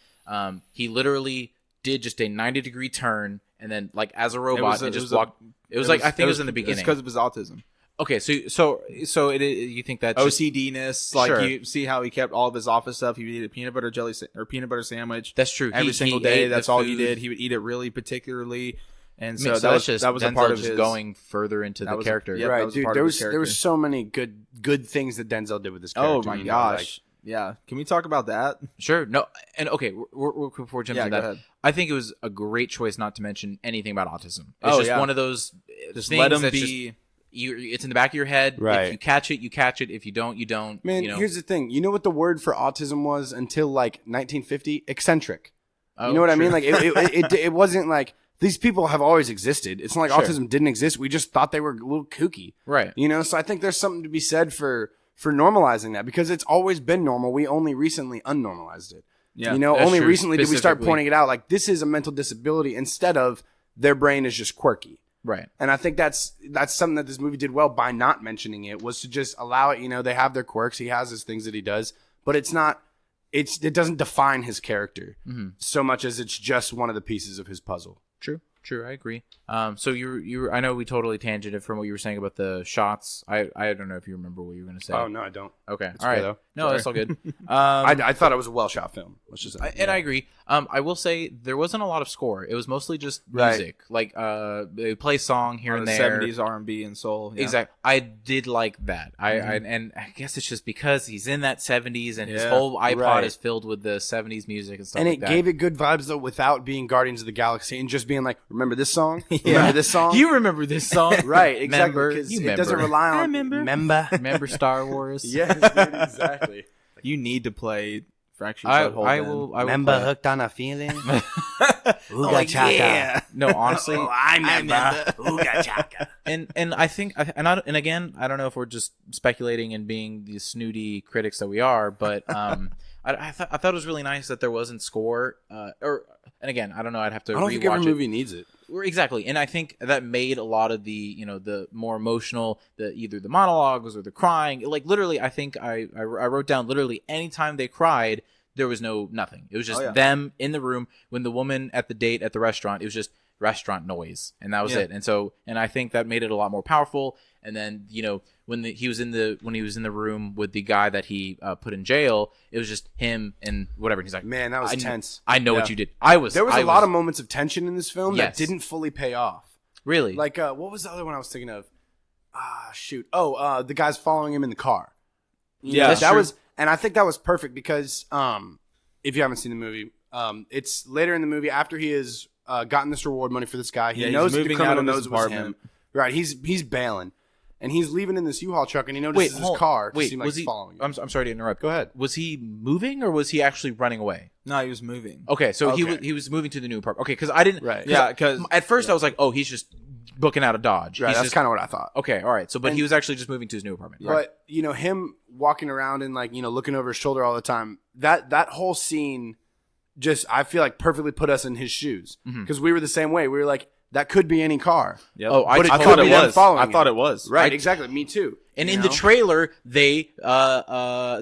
he literally did just a 90-degree turn and then like as a robot and just walked. I think it was in the beginning. It's because of his autism. Okay, so you think that OCD-ness, you see how he kept all of his office stuff. He would eat a peanut butter sandwich. That's true. Every single day. That's all he did. He would eat it really particularly, and so that was a part of his going further into the character. Right, dude. There was so many good things that Denzel did with this character. Oh my gosh. Yeah, can we talk about that? Sure. No, and okay, we're before jumping to that. Ahead. I think it was a great choice not to mention anything about autism. It's just one of those just things let him that's be. It's in the back of your head. Right. If you catch it, you catch it. If you don't, you don't. Man, here's the thing. You know what the word for autism was until like 1950? Eccentric. You know what I mean? Like it wasn't like these people have always existed. It's not like autism didn't exist. We just thought they were a little kooky. Right. So I think there's something to be said for normalizing that because it's always been normal. We only recently unnormalized it. Yeah. Only recently did we start pointing it out like this is a mental disability instead of their brain is just quirky. Right. And I think that's something that this movie did well by not mentioning it was to just allow it. They have their quirks. He has his things that he does, but it doesn't define his character so much as it's just one of the pieces of his puzzle. True, I agree. So you I know we totally tangented from what you were saying about the shots. I don't know if you remember what you were going to say. Oh no, I don't. Okay, it's all right. Though. No, that's all good. I thought it was a well shot film. Let's just say. And I agree. I will say there wasn't a lot of score. It was mostly just music, like they play song here and there. 70s R&B and soul. Yeah. Exactly. I did like that. And I guess it's just because he's in that 70s and his whole iPod is filled with the 70s music and stuff. And like it gave it good vibes though, without being Guardians of the Galaxy and just being like, remember this song? Remember this song? You remember this song? Right, exactly. Because it doesn't rely on remember Star Wars. Yes, dude, exactly. You need to play Fractured Butthole. I will remember play. Hooked on a Feeling. Ooga chaka. Yeah. No, honestly, I remember Ooga chaka. And I think and again, I don't know if we're just speculating and being the snooty critics that we are, but I thought it was really nice that there wasn't score. And again, I don't know. I'd have to. I don't think every movie needs it. Exactly, and I think that made a lot of the the more emotional, either the monologues or the crying. Like literally, I think I wrote down literally anytime they cried, there was nothing. It was just them in the room when the woman at the date at the restaurant. It was just restaurant noise, and that was it. And I think that made it a lot more powerful. And then when he was in the room with the guy that he put in jail, it was just him and whatever. And he's like, man, that was tense. I know what you did. There was a lot of moments of tension in this film that didn't fully pay off. Really? Like what was the other one I was thinking of? Shoot. Oh, the guy's following him in the car. That was, and I think that was perfect because if you haven't seen the movie, it's later in the movie after he has gotten this reward money for this guy. He knows the criminal knows it was him. Right. He's bailing. And he's leaving in this U-Haul truck, and he notices his car. Wait, was he following him? I'm sorry to interrupt. Go ahead. Was he moving, or was he actually running away? No, he was moving. Okay, so he was moving to the new apartment. Okay, because I didn't. Right. Yeah, because at first I was like, oh, he's just booking out of Dodge. Right. That's kind of what I thought. Okay, all right. So, but he was actually just moving to his new apartment. But him walking around and looking over his shoulder all the time. That whole scene, just I feel like perfectly put us in his shoes because we were the same way. We were like. That could be any car. Yep. Oh, I thought it was. I thought it was. Right, exactly. Me too. And in the trailer, they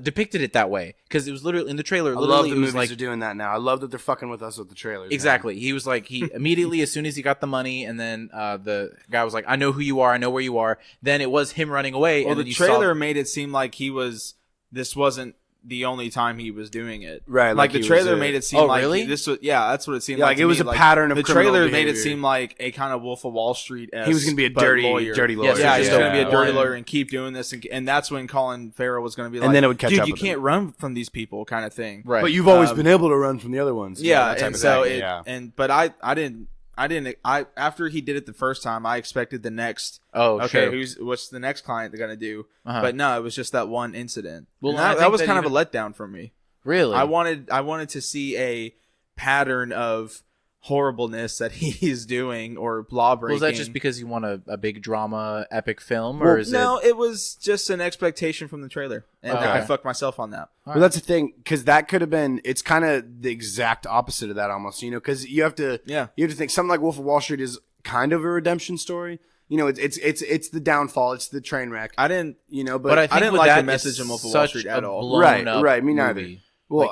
depicted it that way because it was literally in the trailer. I love the movies are doing that now. I love that they're fucking with us with the trailers. Exactly. Man. He was like, he immediately as soon as he got the money, and then the guy was like, "I know who you are. I know where you are." Then it was him running away. Well, and the trailer made it seem like he was. This wasn't the only time he was doing it. Right. Like the trailer made it seem like really? this was that's what it seemed like. It was a pattern of the criminal trailer behavior. made it seem like a kind of Wolf of Wall Street. He was going to be a dirty lawyer. Yeah, he's going to be a dirty lawyer and keep doing this, and that's when Colin Farrell was going to be like, and then it would catch dude, up you with can't run from these people, kind of thing. Right. But you've always been able to run from the other ones. Yeah, that type and of so thing. but I didn't. After he did it the first time, I expected the next. Oh, okay. sure. What's the next client they're gonna do? Uh-huh. But no, it was just that one incident. Well, that was kind of a letdown for me. Really, I wanted to see a pattern of horribleness that he's doing or law breaking. Was that just because you want a big drama epic film, well, or is no? It was just an expectation from the trailer, and I fucked myself on that. Well, that's the thing, because that could have been. It's kind of the exact opposite of that, almost. Because you have to think something like Wolf of Wall Street is kind of a redemption story. It's the downfall, it's the train wreck. I didn't, but I didn't like the message in Wolf of Wall Street at all. Right. Me neither. Movie. Well,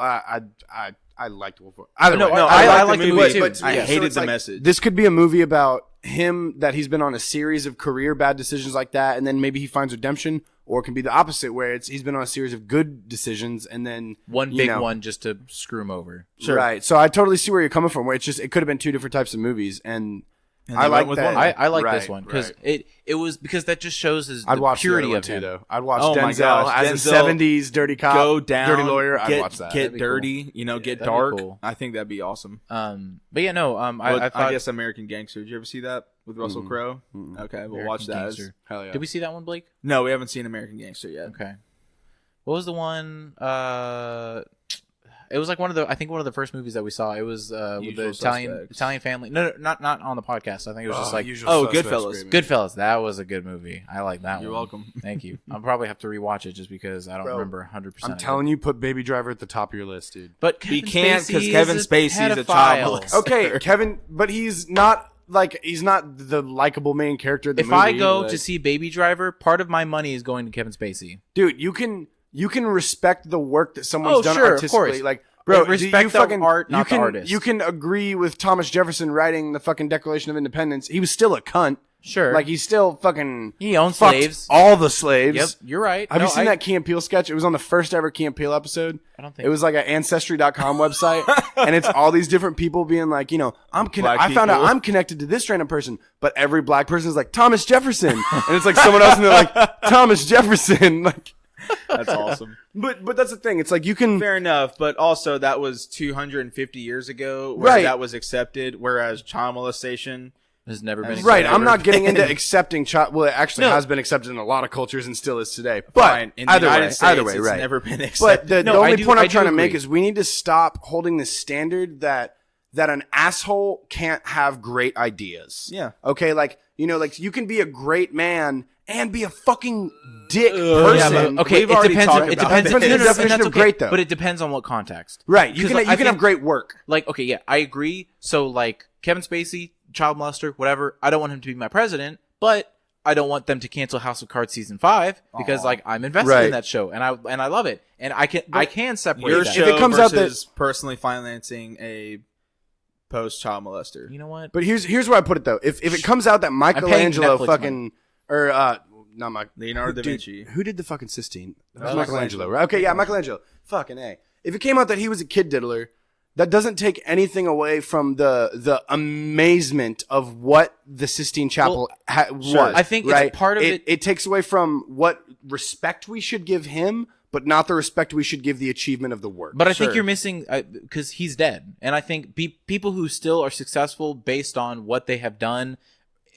I liked Wolf of Wall Street. I liked the movie too. But I hated the message. This could be a movie about him that he's been on a series of career bad decisions like that, and then maybe he finds redemption, or it can be the opposite, where he's been on a series of good decisions, and then one big one just to screw him over. Sure. Right. So I totally see where you're coming from. Where it could have been two different types of movies, and I like that. I like this one because it was because that just shows I'd watch purity the of too, him. though. I'd watch Denzel as a '70s dirty cop, go down, dirty lawyer. I'd watch that. Get dirty, get dark. Cool. I think that'd be awesome. But yeah, no. I guess American Gangster. Did you ever see that with Russell Crowe? Okay, we'll watch that. Hell yeah. Did we see that one, Blake? No, we haven't seen American Gangster yet. Okay. What was the one? It was like one of the first movies that we saw. It was with the Italian family. No, not on the podcast. I think it was just like Goodfellas. Goodfellas. That was a good movie. I like that one. You're welcome. Thank you. I'll probably have to rewatch it just because I don't remember 100%. I'm telling you, put Baby Driver at the top of your list, dude. But he can't because Kevin Spacey is a child molester. Okay, Kevin, but he's not the likable main character of the movie. If I go to see Baby Driver, part of my money is going to Kevin Spacey. Dude, you can respect the work that someone's done artistically. Like, bro, respect the art, not the artist. You can agree with Thomas Jefferson writing the fucking Declaration of Independence. He was still a cunt. Sure. Like, he's still fucking... He owned slaves. All the slaves. Yep, you're right. Have you seen that Key and Peele sketch? It was on the first ever Key and Peele episode. I don't think it was like an Ancestry.com website, and it's all these different people being like, I found out I'm connected to this random person, but every black person is like, Thomas Jefferson. And it's like someone else, and they're like, Thomas Jefferson. Like... That's awesome. But that's the thing. It's like you can... Fair enough, but also that was 250 years ago where that was accepted, whereas child molestation... has never been accepted. Right, I'm not getting into accepting child... Well, it actually has been accepted in a lot of cultures and still is today. But either way, it's right. never been accepted. But the only point I'm trying to make is we need to stop holding the standard that an asshole can't have great ideas. Yeah. Okay, you can be a great man and be a fucking dick person. Yeah, okay, it depends on the definition of great, though. But it depends on what context. Right, you can have great work. Like, okay, yeah, I agree. So, like, Kevin Spacey, child molester, whatever, I don't want him to be my president, but I don't want them to cancel House of Cards season 5 because like I'm invested in that show and I love it. And I can separate your that. show if it comes out that personally financing a post child molester. You know what? But here's where I put it though. If it comes out that Michelangelo fucking not Mike Leonardo da Vinci. Who did the fucking Sistine? That was Michelangelo, right? Okay, yeah, Michelangelo. Fucking A. If it came out that he was a kid diddler, that doesn't take anything away from the amazement of what the Sistine Chapel was. I think right? it's part of it. It takes away from what respect we should give him, but not the respect we should give the achievement of the work. But I think you're missing because he's dead, and I think people who still are successful based on what they have done.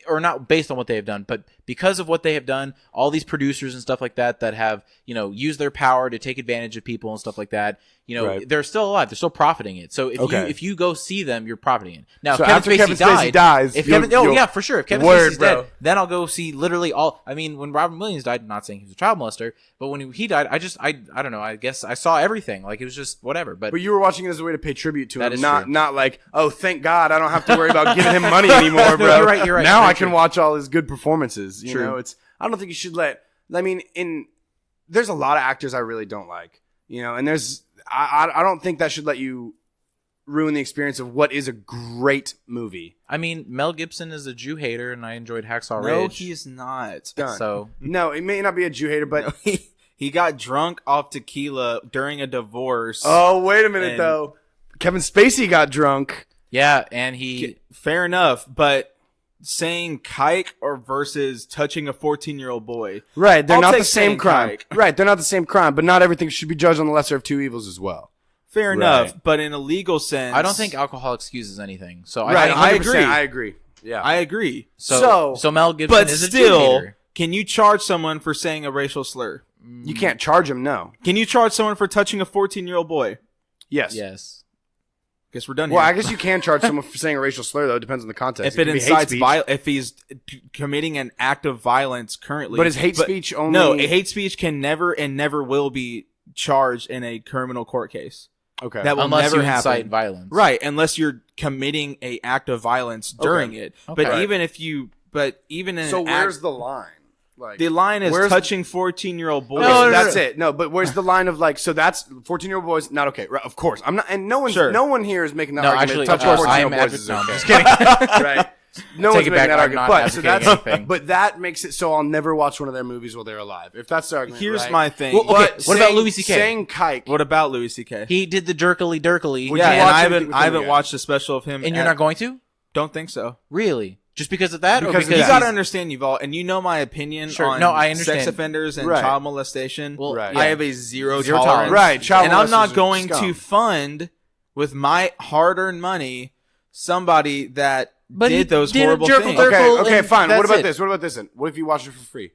Or not based on what they have done, but because of what they have done, all these producers and stuff like that have, used their power to take advantage of people and stuff like that, they're still alive. They're still profiting it. So if you go see them, you're profiting it. Now, so if Kevin Spacey dies, if for sure. If Kevin Spacey's dead, then I'll go see literally all. I mean, when Robin Williams died, not saying he was a child molester, but when he died, I don't know. I guess I saw everything. Like it was just whatever. But you were watching it as a way to pay tribute to him, not like, oh, thank God, I don't have to worry about giving him money anymore, bro. You're right. Now I can watch all his good performances. You know, I don't think you should there's a lot of actors I really don't like, and I don't think that should let you ruin the experience of what is a great movie. I mean, Mel Gibson is a Jew hater, and I enjoyed Hacksaw Ridge. No, he is not. So no, it may not be a Jew hater, but He got drunk off tequila during a divorce. Oh, wait a minute, though. Kevin Spacey got drunk. Yeah, and he... Fair enough, but saying kike or versus touching a 14-year-old boy. Right, they're not the same crime. Kike. Right, they're not the same crime, but not everything should be judged on the lesser of two evils as well. Fair enough, but in a legal sense... I don't think alcohol excuses anything. So I agree. I agree. Yeah. I agree. So Mel Gibson is a cheerleader. Can you charge someone for saying a racial slur? You can't charge him, no. Can you charge someone for touching a 14-year-old boy? Yes. Yes. Guess we're done here. Well, I guess you can charge someone for saying a racial slur, though. It depends on the context. If it incites if he's committing an act of violence currently. But is hate speech only... No, a hate speech can never and never will be charged in a criminal court case. Okay. That will unless never you happen. incite violence. Right, unless you're committing a act of violence during it. Okay. But even if you... But even in So where's the line? Like, the line is touching 14-year-old boys. No, that's it. No, but where's the line of like? So that's 14-year-old boys. Not okay. Right, of course, I'm not. And no one here is making that argument. Actually, touching 14-year-old boys is okay. I'm just kidding. Right. No one's making that argument. But that makes it so I'll never watch one of their movies while they're alive. If that's the argument, here's my thing. Well, okay, what about Louis C.K.? Saying kike. What about Louis C.K.? He did the jerkily dirkily. Yeah, and I haven't watched a special of him. And you're not going to? Don't think so. Really? Just because of that? Because you got to understand, Yuval, and you know my opinion on I understand. sex offenders and child molestation. Well, I have a zero tolerance. Right, child and I'm not going scum. to fund, with my hard-earned money, somebody that did those horrible things. Okay, fine. What about this? What about this then? What if you watch it for free?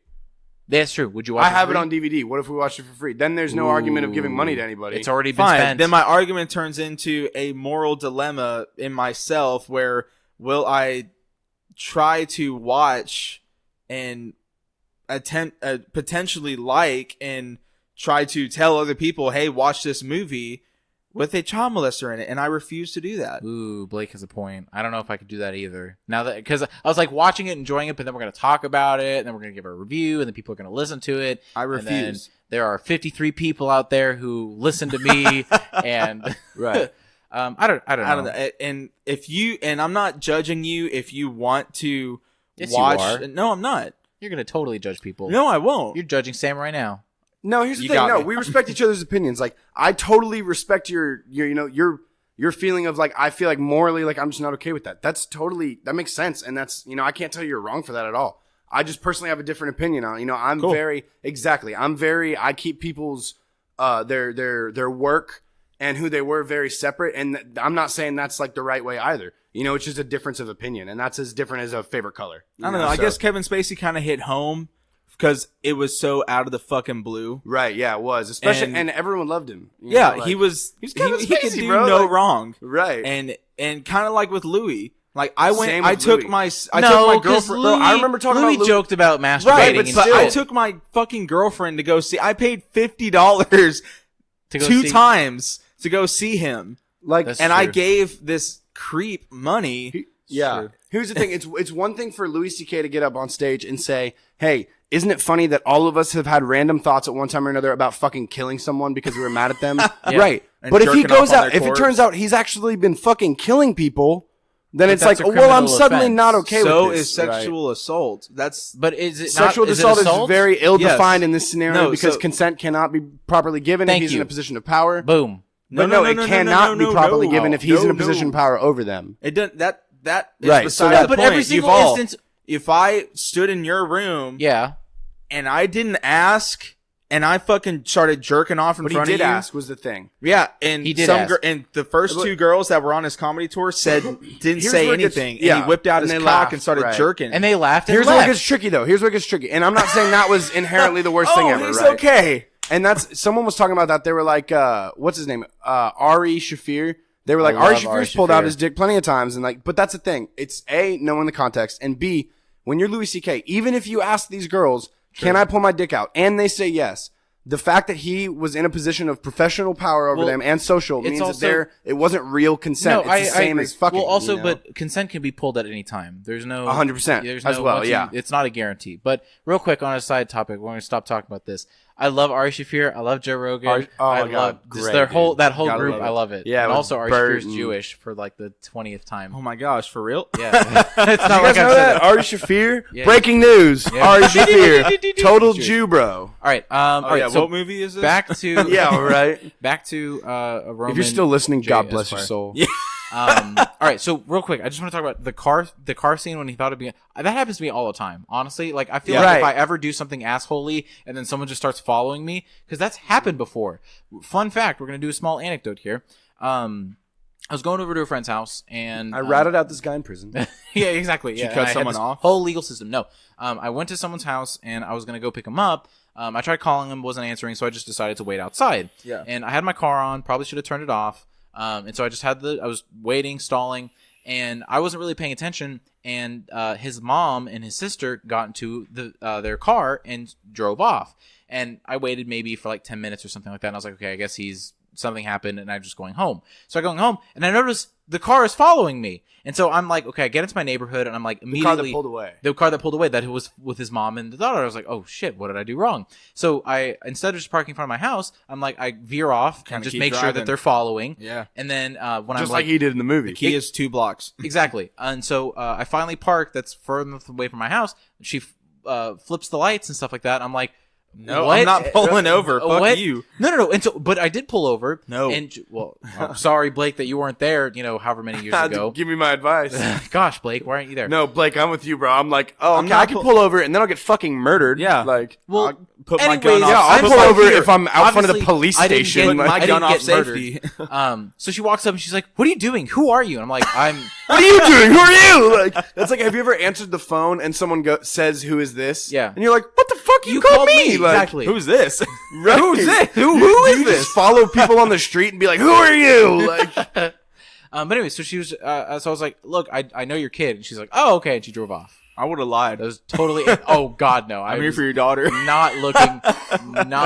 That's true. Would you watch it for free? I have it on DVD. What if we watch it for free? Then there's no argument of giving money to anybody. It's already been spent. Then my argument turns into a moral dilemma in myself where will I try to watch and attempt potentially like and try to tell other people, hey, watch this movie with a child molester in it, and I refuse to do that. Ooh, Blake has a point. I don't know if I could do that either. Now that, because I was like watching it, enjoying it, but then we're going to talk about it, and then we're going to give a review, and then people are going to listen to it. I refuse. There are 53 people out there who listen to me, and right. I don't know. And if you, and I'm not judging you if you want to watch. You are. No, I'm not. You're going to totally judge people. No, I won't. You're judging Sam right now. No, here's the thing. No, we respect each other's opinions. Like, I totally respect your feeling of like, I feel like morally, like I'm just not okay with that. That makes sense. And that's, I can't tell you you're wrong for that at all. I just personally have a different opinion on, I'm cool. I keep people's, their work and who they were very separate. And I'm not saying that's like the right way either. It's just a difference of opinion. And that's as different as a favorite color. I don't know. I guess Kevin Spacey kind of hit home. Because it was so out of the fucking blue. Right, yeah, it was. Especially, and everyone loved him. He was he could do no wrong. Right. And kind of like with Louis. Like, I took my girlfriend. Louis, I remember talking Louis about Louis joked about masturbating. Right, but I took my fucking girlfriend to go see. I paid $50 two times to go see him. I gave this creep money. Yeah. Here's the thing. It's one thing for Louis C.K. to get up on stage and say, hey, isn't it funny that all of us have had random thoughts at one time or another about fucking killing someone because we were mad at them? Yeah. Right. And but if he goes out, if it turns out he's actually been fucking killing people, then it's like, well, I'm suddenly not okay with this. So is sexual assault. But is it sexual assault is very ill-defined in this scenario because so, consent cannot be properly given if he's in a position of power. Boom. But it cannot be properly given if he's in a position of power over them. It doesn't. That is right. beside the but point. Every single instance, if I stood in your room, and I didn't ask, and I fucking started jerking off in front of you. But he did ask, was the thing. Yeah, and he did ask. And the first two girls that were on his comedy tour didn't say anything, and he whipped out his cock and started jerking. And they laughed. Here's where it gets tricky, though. And I'm not saying that was inherently the worst thing ever. He's okay. And someone was talking about that. They were like, what's his name? Ari Shaffir. They were like, Ari Shaffir's pulled out his dick plenty of times, and but that's the thing. It's A, knowing the context, and B, when you're Louis C.K., even if you ask these girls, can I pull my dick out? And they say yes. The fact that he was in a position of professional power over them and social means that it wasn't real consent. It's the same as fucking. Well, also, but consent can be pulled at any time. There's no 100% as well. Yeah, it's not a guarantee. But real quick on a side topic, we're going to stop talking about this. I love Ari Shaffir. I love Joe Rogan. I love their whole group. I love it. Yeah, and also Ari Shaffir's Jewish for like the 20th time. Oh my gosh, for real? Yeah, it's not like I said. Ari Shaffir. Breaking news. Ari Shaffir, total Jew bro. All right. what movie is this? Back to Yeah, right. Back to a Roman. If you're still listening, J. God bless your Esquire. soul. Yeah. All right, so real quick, I just want to talk about the car scene when he thought it'd be. That happens to me all the time, honestly. Like, I feel like if I ever do something assholey and then someone just starts following me, because that's happened before. Fun fact: we're gonna do a small anecdote here. I was going over to a friend's house and I ratted out this guy in prison. yeah, exactly. Yeah, you cut someone off. Whole legal system. No, I went to someone's house and I was gonna go pick him up. I tried calling him, wasn't answering, so I just decided to wait outside. Yeah, and I had my car on. Probably should have turned it off. And so I just had I was waiting, stalling, and I wasn't really paying attention. And his mom and his sister got into their car and drove off. And I waited maybe for like 10 minutes or something like that. And I was like, okay, I guess something happened and I'm just going home. So I'm going home and I noticed the car is following me. And so I'm like, okay, I get into my neighborhood and I'm like, immediately. The car that pulled away. The car that pulled away, that was with his mom and the daughter. I was like, oh shit, what did I do wrong? So instead of just parking in front of my house, I'm like, I veer off and just make sure that they're following. Yeah. And then when just like he did in the movie. The key is 2 blocks. Exactly. And so I finally parked that's further away from my house. She flips the lights and stuff like that. I'm like, no, what? I'm not pulling over. Fuck you. No. And so, but I did pull over. No. And I'm sorry, Blake, that you weren't there. However many years ago. Give me my advice. Gosh, Blake, why aren't you there? No, Blake, I'm with you, bro. I'm like, I can pull over and then I'll get fucking murdered. Yeah. Like, well, I'll put anyways, my gun off. yeah, I'll I'm pull like over here. if I'm out front of the Obviously, police I didn't station. get Like, my I gun didn't off get safety. So she walks up and she's like, "What are you doing? Who are you?" And I'm like, "I'm." what are you doing? Who are you? Like, that's like, have you ever answered the phone and someone says, "Who is this?" Yeah. And you're like, "What the fuck? You called called me?" Like, exactly. Who's this? Right. Who's this? Who Do is you this? just follow people on the street and be like, "Who are you?" Like, But anyway, so she was. So I was like, "Look, I know your kid," and she's like, "Oh, okay," and she drove off. I would have lied. That was totally. Oh God, no! I'm here for your daughter. Not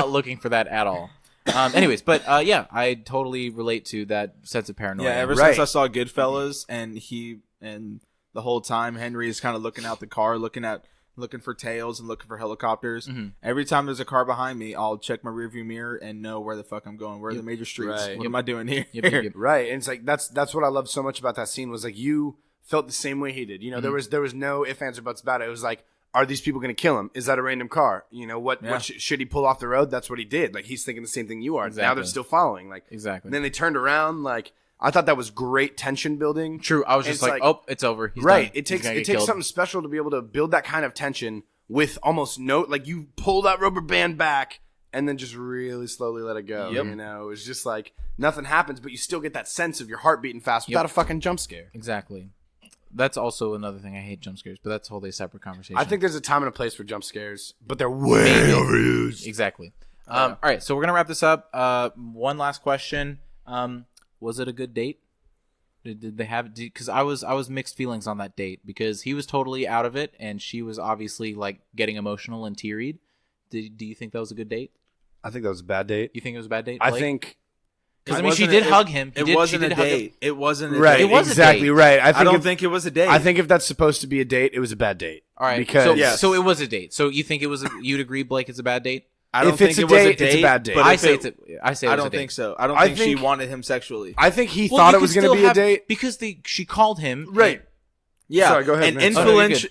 looking for that at all. Anyways, but yeah, I totally relate to that sense of paranoia. Yeah, ever since I saw Goodfellas, and the whole time Henry is kind of looking out the car, looking for tails and looking for helicopters. Mm-hmm. Every time there's a car behind me, I'll check my rearview mirror and know where the fuck I'm going. Where are the major streets? Right. What am I doing here? Yep. right. And it's like that's what I love so much about that scene was like you felt the same way he did. You know, there was no ifs, ands, or buts about it. It was like, are these people going to kill him? Is that a random car? You know, what should he pull off the road? That's what he did. Like, he's thinking the same thing you are. Exactly. Now they're still following. Like, Exactly. And then they turned around. Like, I thought that was great tension building. True. I was just like, oh, it's over. He's right. done. It He's gonna get takes killed. something special to be able to build that kind of tension with almost like you pull that rubber band back and then just really slowly let it go. Yep. You know, it was just like nothing happens, but you still get that sense of your heart beating fast without a fucking jump scare. Exactly. That's also another thing. I hate jump scares, but that's a whole separate conversation. I think there's a time and a place for jump scares, but they're way overused. Exactly. All right, so we're gonna wrap this up. One last question: was it a good date? Did they have? Because I was mixed feelings on that date because he was totally out of it, and she was obviously like getting emotional and teary. Do you think that was a good date? I think that was a bad date. You think it was a bad date? I Blake? think. Because I mean, she did hug him. It wasn't a date. It wasn't a Right, date. It was a exactly date. right. I don't think it was a date. I think if that's supposed to be a date, it was a bad date. All right, because so it was a date. So you think it was? You'd agree, Blake? It's a bad date. I don't if think it's a it was date, it's a bad date. but I if say it- it's. I don't think so. I don't think she wanted him sexually. I think he Well, thought you it was could going to still be a date. because she called him. Right. Yeah, Sorry, go ahead, man.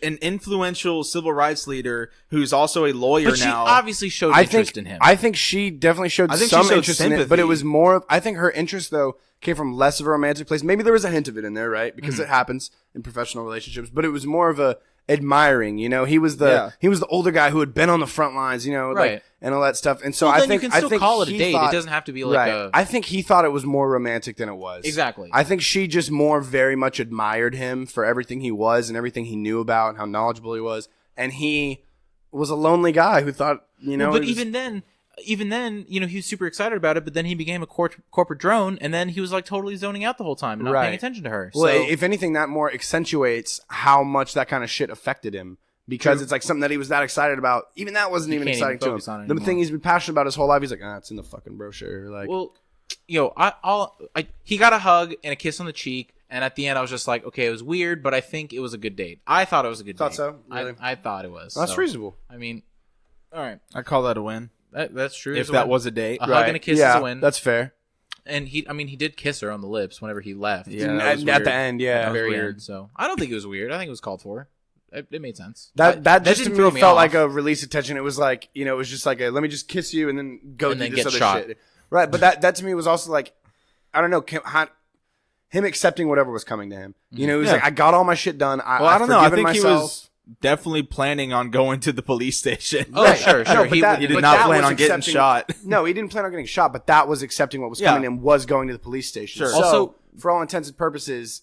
an influential civil rights leader who's also a lawyer But she now. obviously showed interest in him. I think she definitely showed I think some she showed interest in it, but sympathy. it was more of, I think her interest, though, came from less of a romantic place. Maybe there was a hint of it in there, right? Because it happens in professional relationships, but it was more of a admiring, you know? He was the older guy who had been on the front lines, you know, Right. like, and all that stuff. And so Well, I then think you can still call it a he date. thought- It doesn't have to be like right. a. I think he thought it was more romantic than it was. Exactly. I think she just more very much admired him for everything he was and everything he knew about and how knowledgeable he was. And he was a lonely guy who thought, you know. But it was- even then, you know, he was super excited about it. But then he became a corporate drone, and then he was like totally zoning out the whole time and not paying attention to her. Well, So if anything, that more accentuates how much that kind of shit affected him. Because it's like something that he was that excited about. Even that wasn't even can't exciting even to focus on him. it The anymore. thing he's been passionate about his whole life, he's like, it's in the fucking brochure. Like, well, he got a hug and a kiss on the cheek, and at the end, I was just like, okay, it was weird, but I think it was a good date. I thought it was a good Thought date. so? Really? I thought it was. that's so, reasonable. I mean, all right, I call that a win. that's true. If It's a that win. was a date, a hug and a kiss is a win. That's fair. And he did kiss her on the lips whenever he left. Yeah, that at, was at weird. the end, yeah. At the very weird. end. So I don't think it was weird. I think it was called for. It made sense. That just to didn't throw me me felt off. like a release of tension. It was like, it was just like let me just kiss you and then go And do then this get other shot. shit. Right, but that to me was also like, I don't know, him accepting whatever was coming to him. He was like, I got all my shit done. I don't know. I think myself. he was definitely planning on going to the police station. Oh, right. Sure. No, He did not plan on getting shot. No, he didn't plan on getting shot, but that was accepting what was coming and was going to the police station. Sure. So, Also, for all intents and purposes,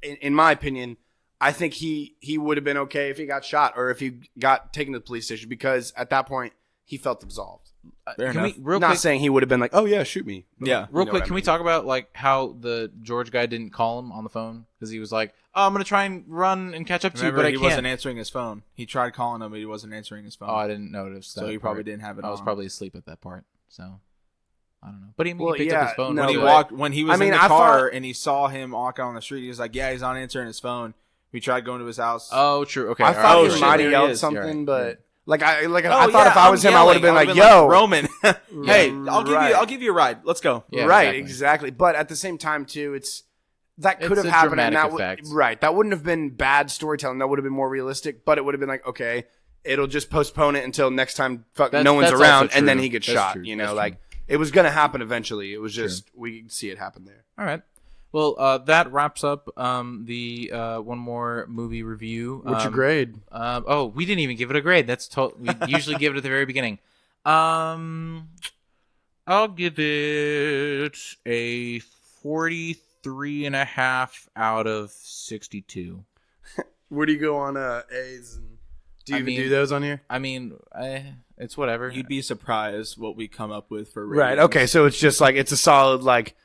in my opinion, I think he would have been okay if he got shot or if he got taken to the police station because at that point he felt absolved. Not saying he would have been like, oh yeah, shoot me. Yeah. Real quick, can we talk about like how the George guy didn't call him on the phone because he was like, "Oh, I'm gonna try and run and catch up to you, but I can't." He wasn't answering his phone. He tried calling him, but he wasn't answering his phone. Oh, I didn't notice that. So he probably didn't have it. I was probably asleep at that part, so I don't know. But he picked yeah, up his phone no, when he was in the car and he saw him walk out on the street. He was like, "Yeah, he's not answering his phone." We tried going to his house. Oh, true. Okay, I thought he might have there he yelled is. something, Right. but like I thought if I was him, I would have been like, like, "Yo, Roman, hey, Right. I'll give you a ride. Let's go." Yeah, right, exactly. But at the same time, too, that could have a happened, and dramatic that effect. right. That wouldn't have been bad storytelling. That would have been more realistic. But it would have been like, okay, it'll just postpone it until next time. No one's that's around, also and then true. he gets That's shot. true. You That's know, true. like it was gonna happen eventually. It was just we see it happen there. All right. Well, that wraps up the one more movie review. What's your grade? We didn't even give it a grade. We usually give it at the very beginning. I'll give it a 43.5 out of 62. Where do you go on A's? And do you even do those on here? I mean, it's whatever. You'd be surprised what we come up with for ratings. Right. Okay. So it's just like it's a solid like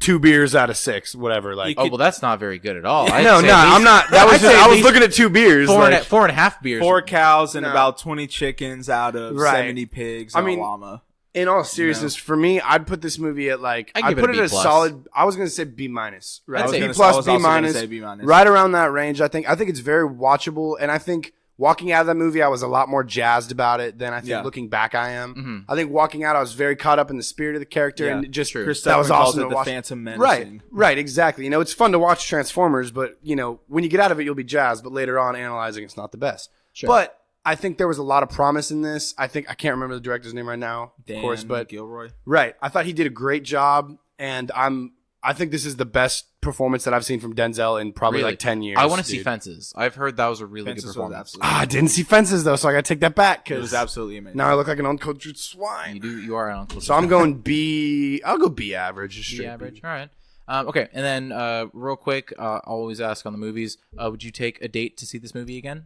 2 beers out of 6, whatever. Like, well, that's not very good at all. no, I'm not. That was I was looking at 2 beers. 4.5 beers. 4 cows and about 20 chickens out of 70 pigs. And a llama. In all seriousness, for me, I'd put this movie at like I'd put it at a solid. I was gonna say B minus. Right, B plus, B minus, right around that range. I think it's very watchable, and I think walking out of that movie, I was a lot more jazzed about it than I think looking back I am. Mm-hmm. I think walking out, I was very caught up in the spirit of the character and just that was awesome to watch. The Phantom Menace. Right, exactly. It's fun to watch Transformers, but when you get out of it, you'll be jazzed. But later on, analyzing, it's not the best. Sure. But I think there was a lot of promise in this. I can't remember the director's name right now, Dan of course, but Gilroy. Right. I thought he did a great job, and I think this is the best performance that I've seen from Denzel in probably like 10 years. I want to see Fences. I've heard that was a really good performance. I didn't see Fences though, so I got to take that back. It was absolutely amazing. Now I look like an uncultured swine. You are an uncultured. So I'm going B. I'll go B average. B average. All right. Okay, and then real quick, I always ask on the movies, would you take a date to see this movie again?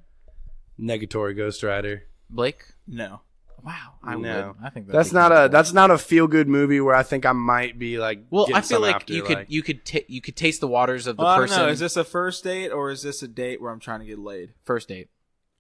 Negatory Ghost Rider. Blake? No. Wow, I would. I think that's not a feel good movie where I think I might be like. Well, I feel like you could taste the waters of the person. I don't know. Is this a first date or is this a date where I'm trying to get laid? First date.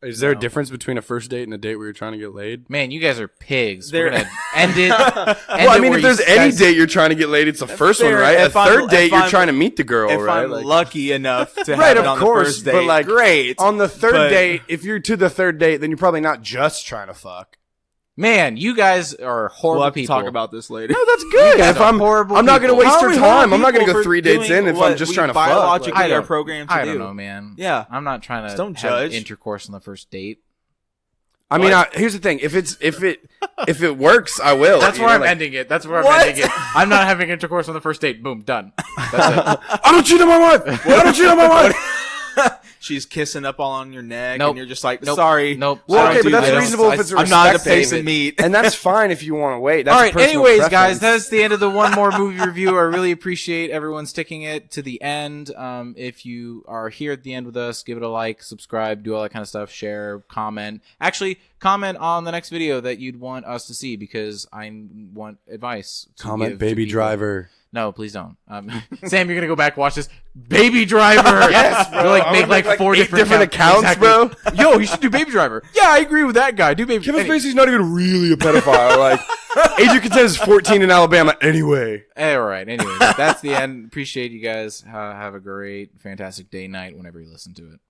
Is there a difference between a first date and a date where you're trying to get laid? Man, you guys are pigs. We're gonna end it. Well, I mean, if there's any date you're trying to get laid, it's the first one, right? A third date, you're trying to meet the girl, right? If I'm lucky enough to have right, it on of course, the first date, but like, great. On the third date, if you're to the third date, then you're probably not just trying to fuck. Man, you guys are horrible we'll have people. To talk about this later. No, that's good. If I'm horrible, I'm not going to waste your time. I'm not going to go 3 dates in if I'm just trying to fuck. Biologically, our program to do. I don't know, man. Yeah, I'm not trying to don't judge intercourse on the first date. I mean, here's the thing: if it works, I will. That's where I'm ending it. That's where I'm ending it. I'm not having intercourse on the first date. Boom, done. That's it. I don't cheat on my wife. I don't cheat on my wife. She's kissing up all on your neck, nope. and you're just like, nope. sorry. Nope. Well, okay, but that's reasonable if it's a respect. I'm not a face of meat. And that's fine if you want to wait. That's all right, anyways, preference. guys, that's the end of the one more movie review. I really appreciate everyone sticking it to the end. If you are here at the end with us, give it a like, subscribe, do all that kind of stuff, share, comment. Actually, comment on the next video that you'd want us to see because I want advice. Comment Baby Driver. No, please don't. Sam, you're gonna go back and watch this. Baby Driver. Yes, bro. Make like 4 different accounts, exactly. Bro. Yo, you should do Baby Driver. Yeah, I agree with that guy. Do Baby. Kevin Spacey's not even really a pedophile. Like, age of consent is 14 in Alabama. Anyway. All right. Anyway, that's the end. Appreciate you guys. Have a great, fantastic day, night, whenever you listen to it.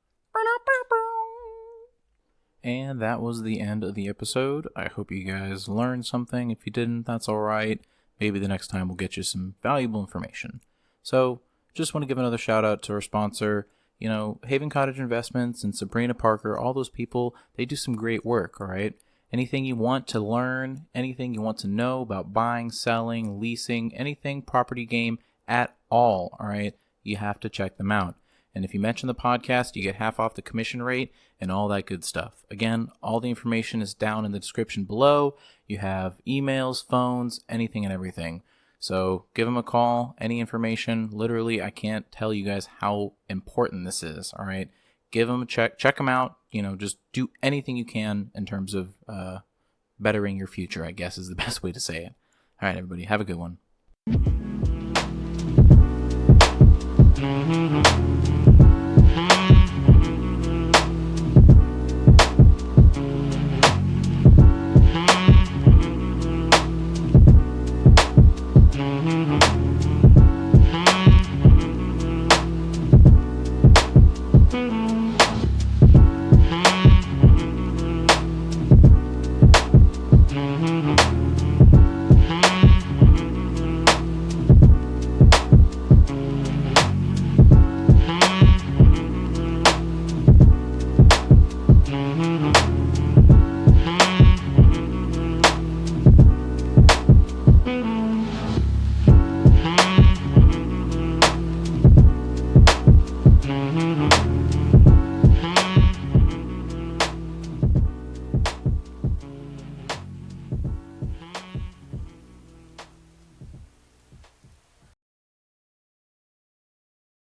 And that was the end of the episode. I hope you guys learned something. If you didn't, that's all right. Maybe the next time we'll get you some valuable information. So, just want to give another shout out to our sponsor. You know, Haven Cottage Investments and Sabrina Parker, all those people, they do some great work, all right? Anything you want to learn, anything you want to know about buying, selling, leasing, anything property game at all right, you have to check them out. And if you mention the podcast, you get half off the commission rate and all that good stuff. Again, all the information is down in the description below. You have emails, phones, anything and everything. So give them a call, any information. Literally, I can't tell you guys how important this is, all right? Give them a check them out. You know, just do anything you can in terms of bettering your future, I guess is the best way to say it. All right, everybody, have a good one.